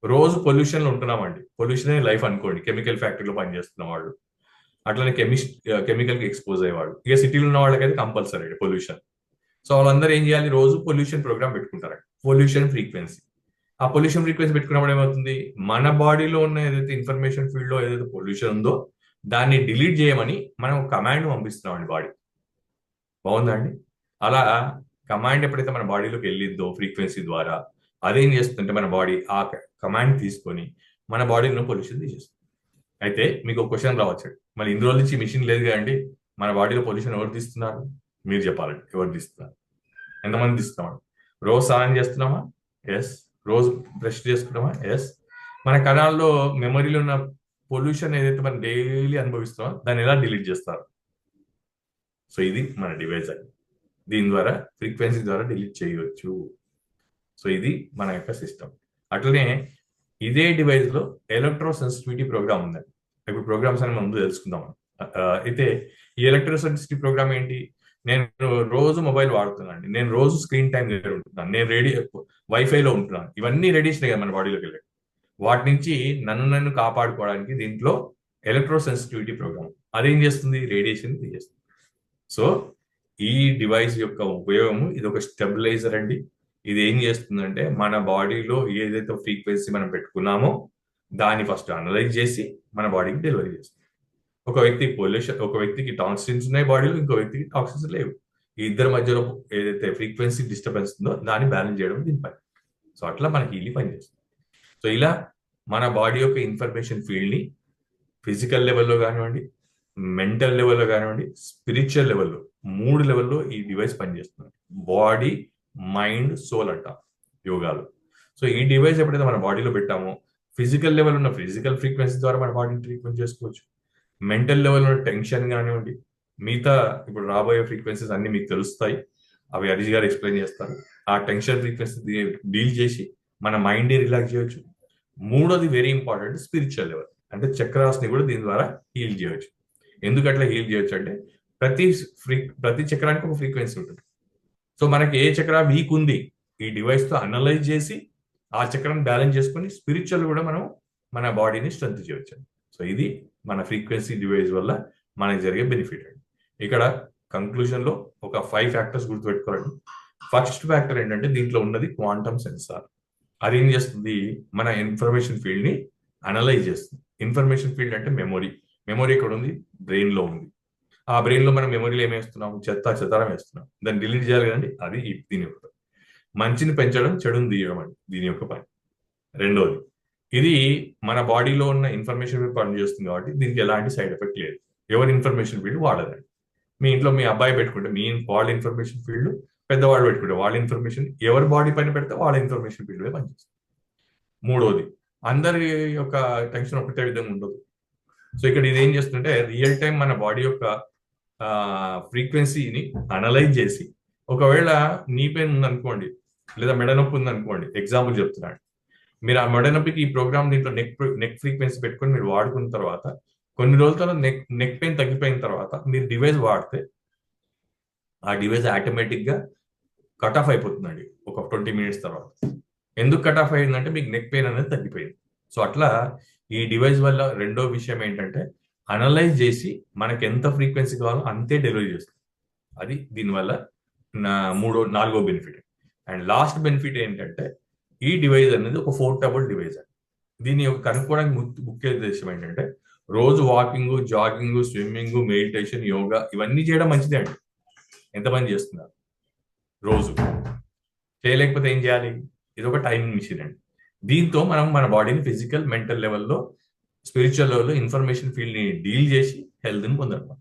రోజు పొల్యూషన్లో ఉంటున్నామండి. పొల్యూషన్ లైఫ్ అనుకోండి, కెమికల్ ఫ్యాక్టరీలో పనిచేస్తున్న వాళ్ళు, అట్లనే కెమికల్కి ఎక్స్పోజ్ అయ్యేవాళ్ళు, ఇక సిటీలో ఉన్న వాళ్ళకైతే కంపల్సరీ పొల్యూషన్. సో వాళ్ళందరూ ఏం చేయాలి? రోజు పొల్యూషన్ ప్రోగ్రామ్ పెట్టుకుంటారండి, పొల్యూషన్ ఫ్రీక్వెన్సీ. ఆ పొల్యూషన్ ఫ్రీక్వెన్సీ పెట్టుకున్నప్పుడు ఏమవుతుంది? మన బాడీలో ఉన్న ఏదైతే ఇన్ఫర్మేషన్ ఫీల్డ్లో ఏదైతే పొల్యూషన్ ఉందో దాన్ని డిలీట్ చేయమని మనం కమాండ్ పంపిస్తున్నామండి బాడీ. బాగుందా అండి? అలా కమాండ్ ఎప్పుడైతే మన బాడీలోకి వెళ్ళిందో ఫ్రీక్వెన్సీ ద్వారా, అదేం చేస్తుందంటే మన బాడీ ఆ కమాండ్ తీసుకొని మన బాడీలో పొల్యూషన్ తీసేస్తుంది. అయితే మీకు ఒక క్వశ్చన్ రావచ్చు, మరి ఇన్ని రోజుల నుంచి మిషన్ లేదు కదండి, మన బాడీలో పొల్యూషన్ ఎవరు తీస్తున్నారు? మీరు చెప్పాలండి, ఎవరు తీస్తున్నారు? ఎంతమంది తీస్తున్నాం? రోజు స్నానం చేస్తున్నామా? ఎస్. రోజు బ్రష్ చేసుకున్నామా? ఎస్. మన కణాల్లో మెమరీలో ఉన్న పొల్యూషన్ ఏదైతే మనం డైలీ అనుభవిస్తామో దాన్ని ఎలా డిలీట్ చేస్తారు? సో ఇది మన డివైస్ అండి. దీని ద్వారా ఫ్రీక్వెన్సీ ద్వారా డిలీట్ చేయవచ్చు. సో ఇది మన యొక్క సిస్టమ్. అట్లనే ఇదే డివైస్ లో ఎలక్ట్రో సెన్సిటివిటీ ప్రోగ్రామ్ ఉందండి. ఇప్పుడు ప్రోగ్రామ్స్ అని ముందు తెలుసుకుందాం. అయితే ఈ ఎలక్ట్రో సెన్సిటివిటీ ప్రోగ్రామ్ ఏంటి? నేను రోజు మొబైల్ వాడుతున్నాను, నేను రోజు స్క్రీన్ టైం దగ్గర ఉంటున్నాను, నేను వైఫైలో ఉంటున్నాను, ఇవన్నీ రేడియేషన్ కదా మన బాడీలోకి వెళ్ళాయి. వాటి నుంచి నన్ను కాపాడుకోవడానికి దీంట్లో ఎలక్ట్రో సెన్సిటివిటీ ప్రోగ్రామ్ అదేం చేస్తుంది? రేడియేషన్ తీసేస్తుంది. సో ఈ డివైస్ యొక్క ఉపయోగము, ఇది ఒక స్టెబిలైజర్ అండి. ఇది ఏం చేస్తుందంటే మన బాడీలో ఏదైతే ఫ్రీక్వెన్సీ మనం పెట్టుకున్నామో దాన్ని ఫస్ట్ అనలైజ్ చేసి మన బాడీకి డెలివరీ చేస్తుంది. ఒక వ్యక్తికి టాక్సిన్స్ ఉన్నాయి బాడీలో, ఇంకో వ్యక్తికి టాక్సిన్స్ లేవు. ఈ ఇద్దరి మధ్యలో ఏదైతే ఫ్రీక్వెన్సీ డిస్టర్బెన్స్ ఉందో దాన్ని బ్యాలెన్స్ చేయడం దీని పని. సో అట్లా మనకి హీలీ పనిచేస్తుంది. సో ఇలా మన బాడీ యొక్క ఇన్ఫర్మేషన్ ఫీల్డ్ ని ఫిజికల్ లెవెల్లో కానివ్వండి, మెంటల్ లెవెల్లో కానివ్వండి, స్పిరిచువల్ లెవెల్లో, 3 లెవెల్లో ఈ డివైస్ పనిచేస్తుంది. బాడీ, మైండ్, సోల్ అంట యోగాలు. సో ఈ డివైస్ ఎప్పుడైతే మన బాడీలో పెట్టామో ఫిజికల్ లెవెల్ ఉన్న ఫిజికల్ ఫ్రీక్వెన్సీ ద్వారా మన బాడీని ట్రీట్మెంట్ చేసుకోవచ్చు. మెంటల్ లెవెల్ ఉన్న టెన్షన్ కానివ్వండి, మిగతా ఇప్పుడు రాబోయే ఫ్రీక్వెన్సీస్ అన్ని మీకు తెలుస్తాయి, అవి హరీష్ గారు ఎక్స్ప్లెయిన్ చేస్తారు. ఆ టెన్షన్ ఫ్రీక్వెన్సీ డీల్ చేసి మన మైండ్ రిలాక్స్ చేయవచ్చు. మూడోది వెరీ ఇంపార్టెంట్, స్పిరిచువల్ లెవెల్, అంటే చక్రాస్ని కూడా దీని ద్వారా హీల్ చేయవచ్చు. ఎందుకు అట్లా హీల్ చేయొచ్చు అంటే ప్రతి చక్రానికి ఒక ఫ్రీక్వెన్సీ ఉంటుంది. సో మనకి ఏ చక్ర వీక్ ఉంది ఈ డివైస్ తో అనలైజ్ చేసి ఆ చక్రాన్ని బ్యాలెన్స్ చేసుకొని స్పిరిచువల్ కూడా మనం మన బాడీని స్ట్రెంత్ చేయవచ్చు. సో ఇది మన ఫ్రీక్వెన్సీ డివైస్ వల్ల మనకి జరిగే బెనిఫిట్ అండి. ఇక్కడ కంక్లూజన్ లో ఒక 5 ఫ్యాక్టర్స్ గుర్తుపెట్టుకోవాలండి. ఫస్ట్ ఫ్యాక్టర్ ఏంటంటే దీంట్లో ఉన్నది క్వాంటమ్ సెన్సార్. అది ఏం చేస్తుంది? మన ఇన్ఫర్మేషన్ ఫీల్డ్ ని అనలైజ్ చేస్తుంది. ఇన్ఫర్మేషన్ ఫీల్డ్ అంటే మెమొరీ ఎక్కడ ఉంది? బ్రెయిన్ లో ఉంది. ఆ బ్రెయిన్ లో మనం మెమొరీలో ఏమేస్తున్నాం? చెత్తారం వేస్తున్నాం. దాన్ని డిలీట్ చేయాలి కదండి, అది దీని యొక్క పని. మంచిని పెంచడం, చెడుని తీయడం అండి దీని యొక్క పని. రెండోది, ఇది మన బాడీలో ఉన్న ఇన్ఫర్మేషన్ మీద పనిచేస్తుంది కాబట్టి దీనికి ఎలాంటి సైడ్ ఎఫెక్ట్ లేదు. ఎవరి ఇన్ఫర్మేషన్ ఫీల్డ్ వాళ్ళదండి. మీ ఇంట్లో మీ అబ్బాయి పెట్టుకుంటే వాళ్ళ ఇన్ఫర్మేషన్ ఫీల్డ్, పెద్దవాళ్ళు పెట్టుకుంటే వాళ్ళ ఇన్ఫర్మేషన్, ఎవరి బాడీ పైన పెడితే వాళ్ళ ఇన్ఫర్మేషన్ ఫీల్డ్ మీద పనిచేస్తుంది. మూడోది, అందరి యొక్క టెన్షన్ ఒకటే విధంగా ఉండదు. సో ఇక్కడ ఇది ఏం చేస్తుందంటే రియల్ టైం మన బాడీ యొక్క ఫ్రీక్వెన్సీని అనలైజ్ చేసి, ఒకవేళ నీ పెయిన్ ఉందనుకోండి లేదా మెడ నొప్పి ఉందనుకోండి, ఎగ్జాంపుల్ చెప్తున్నాడు, మీరు ఆ మెడ నొప్పికి ఈ ప్రోగ్రామ్ దీంట్లో నెక్ ఫ్రీక్వెన్సీ పెట్టుకొని మీరు వాడుకున్న తర్వాత కొన్ని రోజుల తర్వాత నెక్ పెయిన్ తగ్గిపోయిన తర్వాత మీరు డివైస్ వాడితే ఆ డివైస్ ఆటోమేటిక్ గా కట్ ఆఫ్ అయిపోతుందండి ఒక 20 మినిట్స్ తర్వాత. ఎందుకు కట్ ఆఫ్ అయిందంటే మీకు నెక్ పెయిన్ అనేది తగ్గిపోయింది. సో అట్లా ఈ డివైస్ వల్ల రెండో విషయం ఏంటంటే అనలైజ్ చేసి మనకి ఎంత ఫ్రీక్వెన్సీ కావాలో అంతే డెలివరీ చేస్తుంది. అది దీనివల్ల నాలుగో బెనిఫిట్. అండ్ లాస్ట్ బెనిఫిట్ ఏంటంటే ఈ డివైస్ అనేది ఒక పోర్టబుల్ డివైస్ అండి. దీని యొక్క కనుక్కోవడానికి ముఖ్య ఉద్దేశం ఏంటంటే రోజు walking, jogging, swimming, meditation, yoga ఇవన్నీ చేయడం మంచిదే అండి. ఎంతమంది చేస్తున్నారు? రోజు చేయలేకపోతే ఏం చేయాలి? ఇది ఒక టైమింగ్ మిషన్ అండి. దీంతో మనం మన బాడీని ఫిజికల్, మెంటల్ లెవెల్లో, స్పిరిచువల్ లెవెల్లో ఇన్ఫర్మేషన్ ఫీల్డ్ ని డీల్ చేసి హెల్త్ని పొందడం.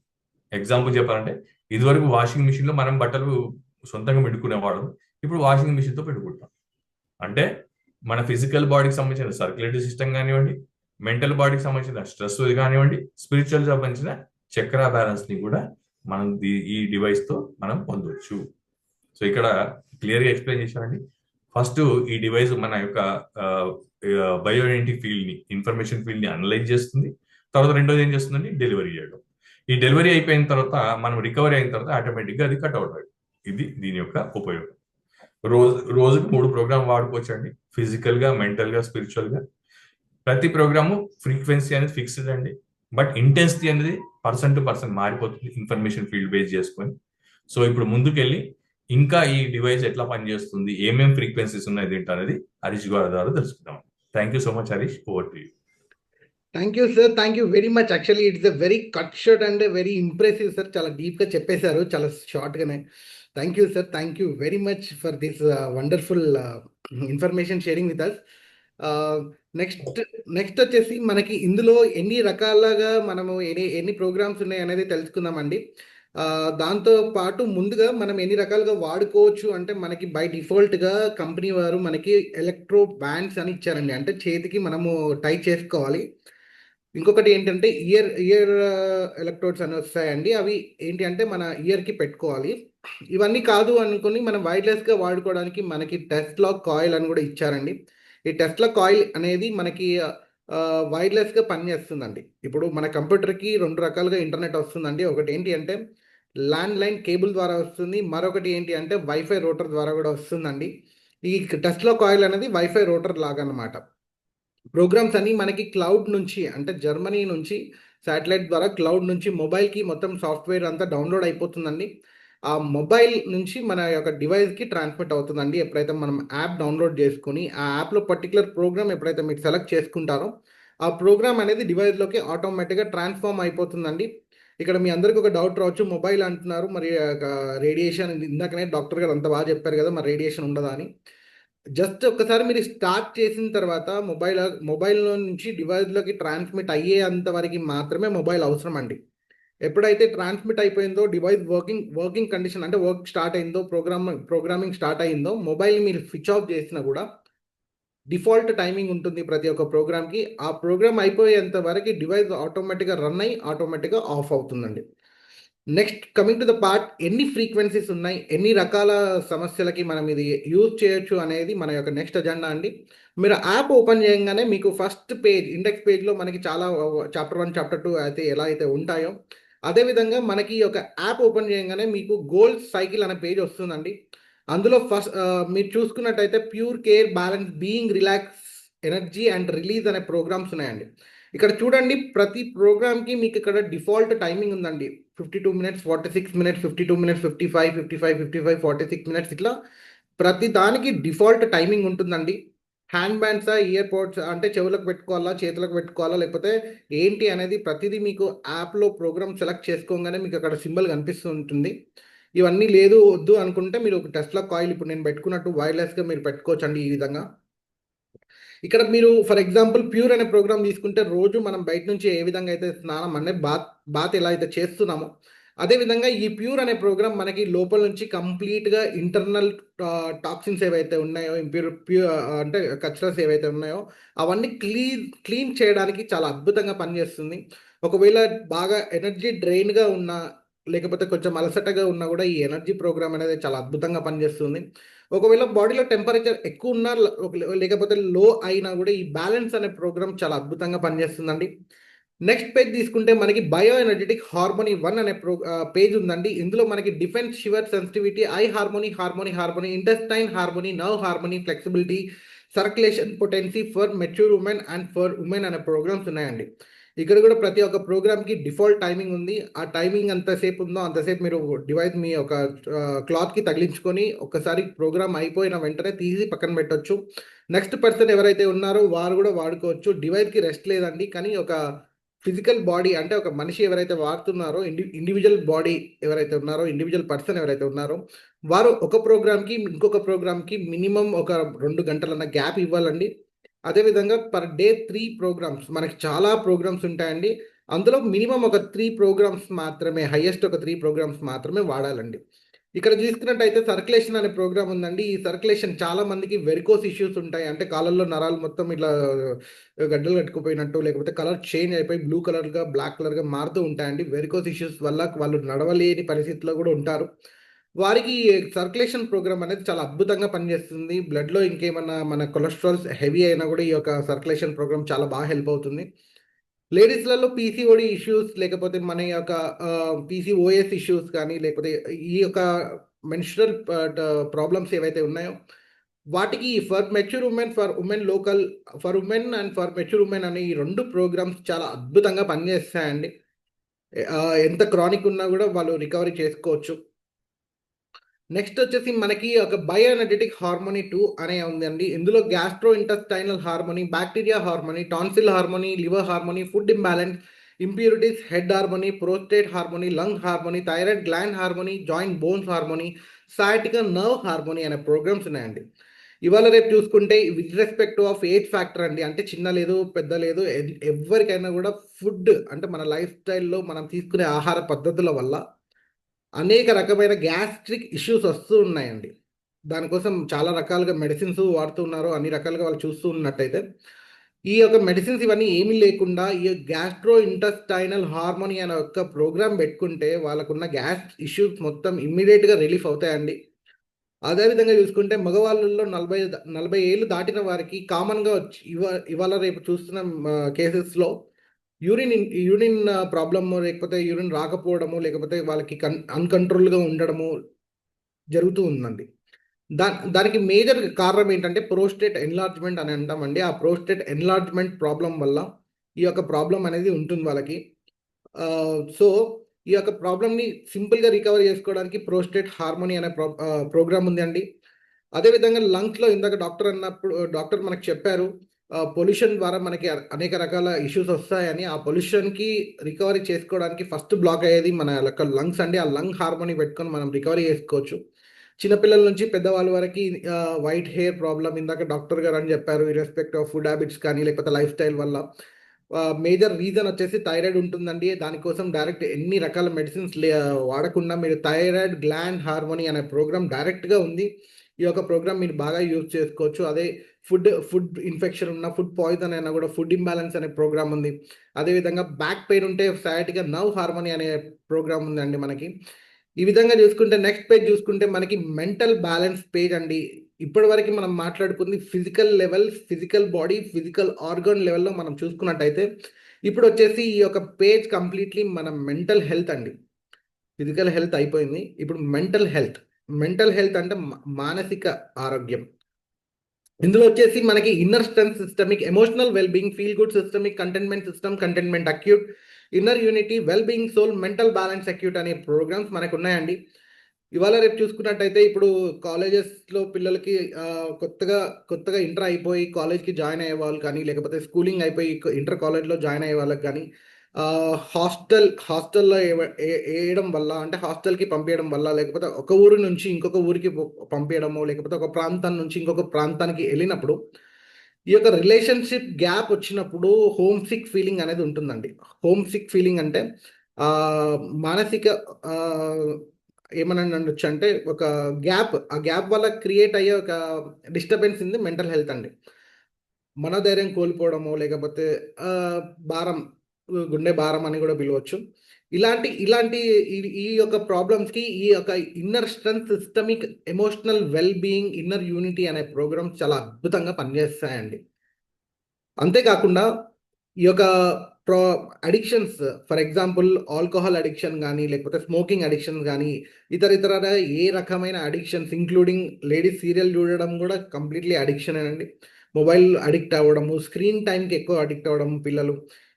ఎగ్జాంపుల్ చెప్పాలంటే ఇదివరకు వాషింగ్ మిషన్ లో మనం బట్టలు సొంతంగా పెట్టుకునేవాళ్ళం, ఇప్పుడు వాషింగ్ మిషన్ తో పెట్టుకుంటాం. అంటే మన ఫిజికల్ బాడీకి సంబంధించిన సర్క్యులేటరీ సిస్టమ్ కానివ్వండి, మెంటల్ బాడీకి సంబంధించిన స్ట్రెస్ కానివ్వండి, స్పిరిచువల్ సంబంధించిన చక్ర బ్యాలెన్స్ ని కూడా మనం ఈ డివైస్ తో మనం పొందవచ్చు. సో ఇక్కడ క్లియర్ గా ఎక్స్ప్లెయిన్ చేశానండి. ఫస్ట్ ఈ డివైస్ మన యొక్క బయోఐడెంటిటీ ఫీల్డ్ ని, ఇన్ఫర్మేషన్ ఫీల్డ్ ని అనలైజ్ చేస్తుంది. తర్వాత రెండోది ఏం చేస్తుందండి? డెలివరీ చేయడం. ఈ డెలివరీ అయిపోయిన తర్వాత మనం రికవరీ అయిన తర్వాత ఆటోమేటిక్ గా అది కట్ అవుతుంది. ఇది దీని యొక్క ఉపయోగం. రోజుకి 3 ప్రోగ్రామ్ వాడుకోవచ్చు అండి, ఫిజికల్ గా, మెంటల్ గా, స్పిరిచువల్ గా. ప్రతి ప్రోగ్రాము ఫ్రీక్వెన్సీ అనేది ఫిక్స్డ్ అండి, బట్ ఇంటెన్సిటీ అనేది పర్సన్ టు పర్సన్ మారిపోతుంది ఇన్ఫర్మేషన్ ఫీల్డ్ బేస్ చేసుకొని. సో ఇప్పుడు ముందుకెళ్ళి ఇంకా ఈ డివైస్ ఎట్లా పనిచేస్తుంది, ఏమేమి ఫ్రీక్వెన్సీస్ ఉన్నాయి దీంట్లో అనేది హరీష్ గారి ద్వారా తెలుసుకుందాం. Thank you so much Harish, over to you. Thank you sir, thank you very much. Actually it's a very cut short and very impressive sir. చాలా డీప్గా చెప్పేశారు, చాలా షార్ట్గానే. Thank you sir, thank you very much for this wonderful information sharing with us. Next next వచ్చేసి మనకి ఇందులో ఎన్ని రకాలుగా మనము ఎన్ని ప్రోగ్రామ్స్ ఉన్నాయి అనేది తెలుసుకుందామండి. దాంతో పాటు ముందుగా మనం ఎన్ని రకాలుగా వాడుకోవచ్చు అంటే మనకి బై డిఫాల్ట్గా కంపెనీ వారు మనకి ఎలక్ట్రో బ్యాండ్స్ అని ఇచ్చారండి. అంటే చేతికి మనము టై చేసుకోవాలి. ఇంకొకటి ఏంటంటే ఇయర్ ఎలక్ట్రోడ్స్ అని వస్తాయండి. అవి ఏంటి అంటే మన ఇయర్కి పెట్టుకోవాలి. ఇవన్నీ కాదు అనుకుని మనం వైర్లెస్గా వాడుకోవడానికి మనకి టెస్లా కాయిల్ అని కూడా ఇచ్చారండి. ఈ టెస్లా కాయిల్ అనేది మనకి వైర్లెస్గా పనిచేస్తుందండి. ఇప్పుడు మన కంప్యూటర్కి రెండు రకాలుగా ఇంటర్నెట్ వస్తుందండి. ఒకటి ఏంటి అంటే ల్యాండ్ లైన్ కేబుల్ ద్వారా వస్తుంది. మరొకటి ఏంటి అంటే వైఫై రూటర్ ద్వారా కూడా వస్తుందండి. ఈ టెస్లా కాయిల్ అనేది వైఫై రూటర్ లాగా అన్నమాట. ప్రోగ్రామ్స్ అన్నీ మనకి క్లౌడ్ నుంచి అంటే జర్మనీ నుంచి శాటిలైట్ ద్వారా క్లౌడ్ నుంచి మొబైల్కి మొత్తం సాఫ్ట్వేర్ అంతా డౌన్లోడ్ అయిపోతుందండి. ఆ మొబైల్ నుంచి మన యొక్క డివైస్కి ట్రాన్స్మిట్ అవుతుందండి. ఎప్పుడైతే మనం యాప్ డౌన్లోడ్ చేసుకుని ఆ యాప్లో పర్టికులర్ ప్రోగ్రామ్ ఎప్పుడైతే మీరు సెలెక్ట్ చేసుకుంటారో ఆ ప్రోగ్రామ్ అనేది డివైస్లోకి ఆటోమేటిక్గా ట్రాన్స్ఫార్మ్ అయిపోతుందండి. ఇక్కడ మీ అందరికీ ఒక డౌట్ రావచ్చు, మొబైల్ అంటున్నారు మరి రేడియేషన్ ఇందాకనే డాక్టర్ గారు అంత బాగా చెప్పారు కదా, మరి రేడియేషన్ ఉండదా అని. జస్ట్ ఒక్కసారి మీరు స్టార్ట్ చేసిన తర్వాత మొబైల్లో నుంచి డివైస్లోకి ట్రాన్స్మిట్ అయ్యేంత వరకు మాత్రమే మొబైల్ అవసరం అండి. ఎప్పుడైతే ట్రాన్స్మిట్ అయిపోయిందో డివైస్ వర్కింగ్ కండిషన్ అంటే వర్క్ స్టార్ట్ అయిందో ప్రోగ్రామింగ్ స్టార్ట్ అయిందో మొబైల్ మీరు స్విచ్ ఆఫ్ చేసినా కూడా డిఫాల్ట్ టైమింగ్ ఉంటుంది ప్రతి ఒక్క ప్రోగ్రామ్కి. ఆ ప్రోగ్రామ్ అయిపోయేంత వరకు డివైస్ ఆటోమేటిక్గా రన్ అయ్యి ఆటోమేటిక్గా ఆఫ్ అవుతుందండి. Next coming to the part, ఎన్ని ఫ్రీక్వెన్సీస్ ఉన్నాయి, ఎన్ని రకాల సమస్యలకి మనం ఇది యూజ్ చేయొచ్చు అనేది మన యొక్క నెక్స్ట్ అజెండా అండి. మీరు యాప్ ఓపెన్ చేయగానే మీకు ఫస్ట్ పేజ్ ఇండెక్స్ పేజ్లో మనకి చాలా చాప్టర్ 1 చాప్టర్ 2 అయితే ఎలా అయితే ఉంటాయో అదేవిధంగా మనకి ఈ యొక్క యాప్ ఓపెన్ చేయగానే మీకు గోల్డ్ సైకిల్ అనే పేజ్ వస్తుందండి. అందులో ఫస్ట్ మీరు చూసుకున్నట్టయితే pure care, balance, being, relax, energy and release అనే ప్రోగ్రామ్స్ ఉన్నాయండి. ఇక్కడ చూడండి ప్రతి ప్రోగ్రామ్కి మీకు ఇక్కడ డిఫాల్ట్ టైమింగ్ ఉందండి. 52 మినిట్స్, 46 మినిట్స్, 52 మినిట్స్, 55, 55, 55, 46 మినిట్స్, ఇట్లా ప్రతి దానికి డిఫాల్ట్ టైమింగ్ ఉంటుందండి. హ్యాండ్ బ్యాండ్సా, ఇయర్ పోడ్స్ అంటే చెవులకు పెట్టుకోవాలా, చేతులకు పెట్టుకోవాలా, లేకపోతే ఏంటి అనేది ప్రతిదీ మీకు యాప్లో ప్రోగ్రామ్ సెలెక్ట్ చేసుకోగానే మీకు అక్కడ సింబల్ కనిపిస్తూ ఉంటుంది. ఇవన్నీ లేదు వద్దు అనుకుంటే మీరు ఒక టెస్లా కాయిల్ ఇప్పుడు నేను పెట్టుకున్నట్టు వైర్లెస్గా మీరు పెట్టుకోవచ్చు అండి ఈ విధంగా. ఇక్కడ మీరు ఫర్ ఎగ్జాంపుల్ ప్యూర్ అనే ప్రోగ్రామ్ తీసుకుంటే రోజు మనం బయట నుంచి ఏ విధంగా అయితే స్నానం అంటే బాత్ ఎలా అయితే చేస్తున్నామో అదేవిధంగా ఈ ప్యూర్ అనే ప్రోగ్రామ్ మనకి లోపల నుంచి కంప్లీట్గా ఇంటర్నల్ టాక్సిన్స్ ఏవైతే ఉన్నాయో ప్యూర్ అంటే కచరాస్ ఏవైతే ఉన్నాయో అవన్నీ క్లీన్ చేయడానికి చాలా అద్భుతంగా పనిచేస్తుంది. ఒకవేళ బాగా ఎనర్జీ డ్రైన్గా ఉన్నా లేకపోతే కొంచెం అలసటగా ఉన్నా కూడా ఈ ఎనర్జీ ప్రోగ్రామ్ అనేది చాలా అద్భుతంగా పనిచేస్తుంది. ఒకవేళ బాడీలో టెంపరేచర్ ఎక్కువ ఉన్నా లేకపోతే లో అయినా కూడా ఈ బ్యాలెన్స్ అనే ప్రోగ్రామ్ చాలా అద్భుతంగా పనిచేస్తుందండి. నెక్స్ట్ పేజ్ తీసుకుంటే మనకి బయో ఎనర్జెటిక్ హార్మోనీ 1 అనే పేజ్ ఉందండి. ఇందులో మనకి defence, shiver, sensitivity, I harmony, intestine harmony, nerve harmony, flexibility, circulation potency for mature women and for women అనే ప్రోగ్రామ్స్ ఉన్నాయండి. ఇక్కడ కూడా ప్రతి ఒక్క ప్రోగ్రామ్కి డిఫాల్ట్ టైమింగ్ ఉంది. ఆ టైమింగ్ ఎంతసేపు ఉందో అంతసేపు మీరు డివైస్ మీ ఒక క్లాత్కి తగిలించుకొని ఒక్కసారి ప్రోగ్రామ్ అయిపోయిన వెంటనే తీసి పక్కన పెట్టొచ్చు. నెక్స్ట్ పర్సన్ ఎవరైతే ఉన్నారో వారు కూడా వాడుకోవచ్చు. డివైస్కి రెస్ట్ లేదండి, కానీ ఒక ఫిజికల్ బాడీ అంటే ఒక మనిషి ఎవరైతే వాడుతున్నారో ఇండివిజువల్ బాడీ ఎవరైతే ఉన్నారో ఇండివిజువల్ పర్సన్ ఎవరైతే ఉన్నారో వారు ఒక ప్రోగ్రామ్కి ఇంకొక ప్రోగ్రామ్కి మినిమం ఒక 2 గంటలన్న గ్యాప్ ఇవ్వాలండి. అదేవిధంగా పర్ డే 3 ప్రోగ్రామ్స్ మనకి చాలా ప్రోగ్రామ్స్ ఉంటాయండి. అందులో మినిమం ఒక 3 ప్రోగ్రామ్స్ మాత్రమే, హైయెస్ట్ ఒక 3 ప్రోగ్రామ్స్ మాత్రమే వాడాలండి. ఇక్కడ చూసుకున్నట్టయితే సర్క్యులేషన్ అనే ప్రోగ్రామ్ ఉందండి. ఈ సర్క్యులేషన్ చాలా మందికి వెరికోస్ ఇష్యూస్ ఉంటాయి. అంటే కాళ్ళల్లో నరాలు మొత్తం ఇట్లా గడ్డలు కట్టుకుపోయినట్టు లేకపోతే కలర్ చేంజ్ అయిపోయి బ్లూ కలర్గా బ్లాక్ కలర్గా మారుతూ ఉంటాయండి. వెరికోస్ ఇష్యూస్ వల్ల వాళ్ళు నడవలేని పరిస్థితిలో కూడా ఉంటారు. వారికి సర్క్యులేషన్ ప్రోగ్రామ్ అనేది చాలా అద్భుతంగా పనిచేస్తుంది. బ్లడ్లో ఇంకేమన్నా మన కొలెస్ట్రాల్స్ హెవీ అయినా కూడా ఈ యొక్క సర్క్యులేషన్ ప్రోగ్రామ్ చాలా బాగా హెల్ప్ అవుతుంది. లేడీస్లలో పీసీఓడి ఇష్యూస్ లేకపోతే మన యొక్క పీసీఓఎస్ ఇష్యూస్ కానీ లేకపోతే ఈ యొక్క మెన్స్ట్రల్ ప్రాబ్లమ్స్ ఏవైతే ఉన్నాయో వాటికి for mature women, for women local, for women and for mature women అనే ఈ 2 ప్రోగ్రామ్స్ చాలా అద్భుతంగా పనిచేస్తాయండి. ఎంత క్రానిక్ ఉన్నా కూడా వాళ్ళు రికవరీ చేసుకోవచ్చు. నెక్స్ట్ వచ్చేసి మనకి ఒక బయో ఎనర్జెటిక్ హార్మోనీ 2 అనే ఉందండి. ఇందులో gastro intestinal harmony, bacteria harmony, tonsil harmony, liver harmony, food imbalance, impurities, head harmony, prostate harmony, lung harmony, thyroid gland harmony, joint bones harmony, sciatica nerve harmony అనే programs ఉన్నాయండి. ఇవాళ రేపు చూసుకుంటే with respect of age factor అండి, అంటే చిన్న లేదు పెద్ద లేదు, ఎవరికైనా కూడా ఫుడ్ అంటే మన లైఫ్ స్టైల్లో మనం తీసుకునే ఆహార పద్ధతుల వల్ల అనేక రకమైన గ్యాస్ట్రిక్ ఇష్యూస్ వస్తూ ఉన్నాయండి. దానికోసం చాలా రకాలుగా మెడిసిన్స్ వాడుతున్నారు. అన్ని రకాలుగా వాళ్ళు చూస్తూ ఉన్నట్టయితే ఈ యొక్క మెడిసిన్స్ ఇవన్నీ ఏమీ లేకుండా ఈ గ్యాస్ట్రో ఇంటెస్టైనల్ హార్మోనీ అనే ఒక ప్రోగ్రామ్ పెట్టుకుంటే వాళ్ళకున్న గ్యాస్ ఇష్యూస్ మొత్తం ఇమ్మీడియట్గా రిలీఫ్ అవుతాయండి. అదేవిధంగా చూసుకుంటే మగవాళ్ళలో 40 ఏళ్ళు దాటిన వారికి కామన్గా వచ్చి ఇవాళ రేపు చూస్తున్న కేసెస్లో యూరిన్ ప్రాబ్లమ్, లేకపోతే యూరిన్ రాకపోవడము, లేకపోతే వాళ్ళకి అన్‌కంట్రోల్‌గా ఉండడము జరుగుతూ ఉందండి. దానికి మేజర్ కారణం ఏంటంటే ప్రోస్టేట్ ఎన్లార్జ్‌మెంట్ అని అంటామండి. ఆ ప్రోస్టేట్ ఎన్లార్జ్‌మెంట్ ప్రాబ్లమ్ వల్ల ఈ యొక్క ప్రాబ్లమ్ అనేది ఉంటుంది వాళ్ళకి. సో, ఈ యొక్క ప్రాబ్లమ్‌ని సింపుల్‌గా రికవర్ చేసుకోవడానికి ప్రోస్టేట్ హార్మోనీ అనే ప్రోగ్రామ్ ఉందండి. అదేవిధంగా లంగ్స్‌లో ఇందాక డాక్టర్ మనకు చెప్పారు. పొల్యూషన్ ద్వారా మనకి అనేక రకాల ఇష్యూస్ వస్తాయని. ఆ పొల్యూషన్‌కి రికవరీ చేసుకోవడానికి ఫస్ట్ బ్లాక్ అయ్యేది మన యొక్క లంగ్స్ అండి. ఆ లంగ్ హార్మోనీ పెట్టుకొని మనం రికవరీ చేసుకోవచ్చు. చిన్న పిల్లల నుంచి పెద్దవాళ్ళ వరకి వైట్ హెయిర్ ప్రాబ్లమ్ ఇందాక డాక్టర్ గారు అని చెప్పారు. ఇర్రెస్పెక్ట్ ఆఫ్ ఫుడ్ హ్యాబిట్స్ కానీ, లేకపోతే లైఫ్ స్టైల్ వల్ల. మేజర్ రీజన్ వచ్చేసి థైరాయిడ్ ఉంటుందండి. దానికోసం డైరెక్ట్ ఎన్ని రకాల మెడిసిన్స్ వాడకుండా మీరు థైరాయిడ్ గ్లాండ్ హార్మోనీ అనే ప్రోగ్రామ్ డైరెక్ట్‌గా ఉంది. ఈ యొక్క ప్రోగ్రామ్ మీరు బాగా యూజ్ చేసుకోవచ్చు. అదే ఫుడ్ ఇన్ఫెక్షన్ ఉన్న, ఫుడ్ పాయిజన్ అయినా కూడా ఫుడ్ ఇంబాలెన్స్ అనే ప్రోగ్రామ్ ఉంది. అదేవిధంగా బ్యాక్ పెయిన్ ఉంటే సయాటికా నర్వ్ హార్మోనీ అనే ప్రోగ్రామ్ ఉందండి మనకి. ఈ విధంగా చూసుకుంటే నెక్స్ట్ పేజ్ చూసుకుంటే మనకి మెంటల్ బ్యాలెన్స్ పేజ్ అండి. ఇప్పటివరకు మనం మాట్లాడుకుంది physical level, physical body, physical organ లెవెల్‌లో మనం చూసుకున్నట్టయితే, ఇప్పుడొచ్చేసి ఈ యొక్క పేజ్ కంప్లీట్‌లీ మన మెంటల్ హెల్త్ అండి. ఫిజికల్ హెల్త్ అయిపోయింది. ఇప్పుడు మెంటల్ హెల్త్. మెంటల్ హెల్త్ అంటే మానసిక ఆరోగ్యం. ఇందులో వచ్చేసి మనకి inner strength systemic, emotional well being, feel good systemic, containment system, containment acute, inner unity, well being soul, mental balance acute అనే ప్రోగ్రామ్స్ మనకు ఉన్నాయండి. ఇవాళ రేపు చూసుకున్నట్టయితే ఇప్పుడు కాలేజెస్‌లో పిల్లలకి కొత్తగా కొత్తగా ఇంటర్ అయిపోయి కాలేజ్‌కి జాయిన్ అయ్యే వాళ్ళు కానీ, లేకపోతే స్కూలింగ్ అయిపోయి ఇంటర్ కాలేజ్‌లో జాయిన్ అయ్యే వాళ్ళకి కానీ హాస్టల్‌లో ఏయడం వల్ల, అంటే హాస్టల్‌కి పంపియడం వల్ల, లేకపోతే ఒక ఊరు నుంచి ఇంకొక ఊరికి పంపియడమో, లేకపోతే ఒక ప్రాంతం నుంచి ఇంకొక ప్రాంతానికి ఎళ్ళినప్పుడు, ఈ యొక్క రిలేషన్‌షిప్ గ్యాప్ వచ్చినప్పుడు హోమ్ సిక్ ఫీలింగ్ అనేది ఉంటుందండి. హోమ్ సిక్ ఫీలింగ్ అంటే మానసిక ఆహ్, ఏమని అనొచ్చంటే ఒక గ్యాప్. ఆ గ్యాప్ వల్ల క్రియేట్ అయ్యే ఒక disturbance in the mental health అండి. మనోధైర్యం కోల్పోవడమో, లేకపోతే ఆహ్, భారం, గుండె భారం అని కూడా పిలవచ్చు. ఇలాంటి ఇలాంటి ఈ ఈ యొక్క ప్రాబ్లమ్స్‌కి ఈ యొక్క inner strength, systemic, emotional well being, inner unity అనే ప్రోగ్రామ్స్ చాలా అద్భుతంగా పనిచేస్తాయండి. అంతేకాకుండా ఈ యొక్క pro addictions, for example alcohol addiction గానీ, లేకపోతే స్మోకింగ్ అడిక్షన్స్ గానీ, ఇతర ఏ రకమైన అడిక్షన్స్ ఇంక్లూడింగ్ లేడీస్ సీరియల్ చూడడం గూడా కంప్లీట్‌లీ అడిక్షనేనండి. మొబైల్ అడిక్ట్ అవ్వడము, స్క్రీన్ టైమ్‌కి ఎక్కువ అడిక్ట్ అవ్వడం పిల్లలు.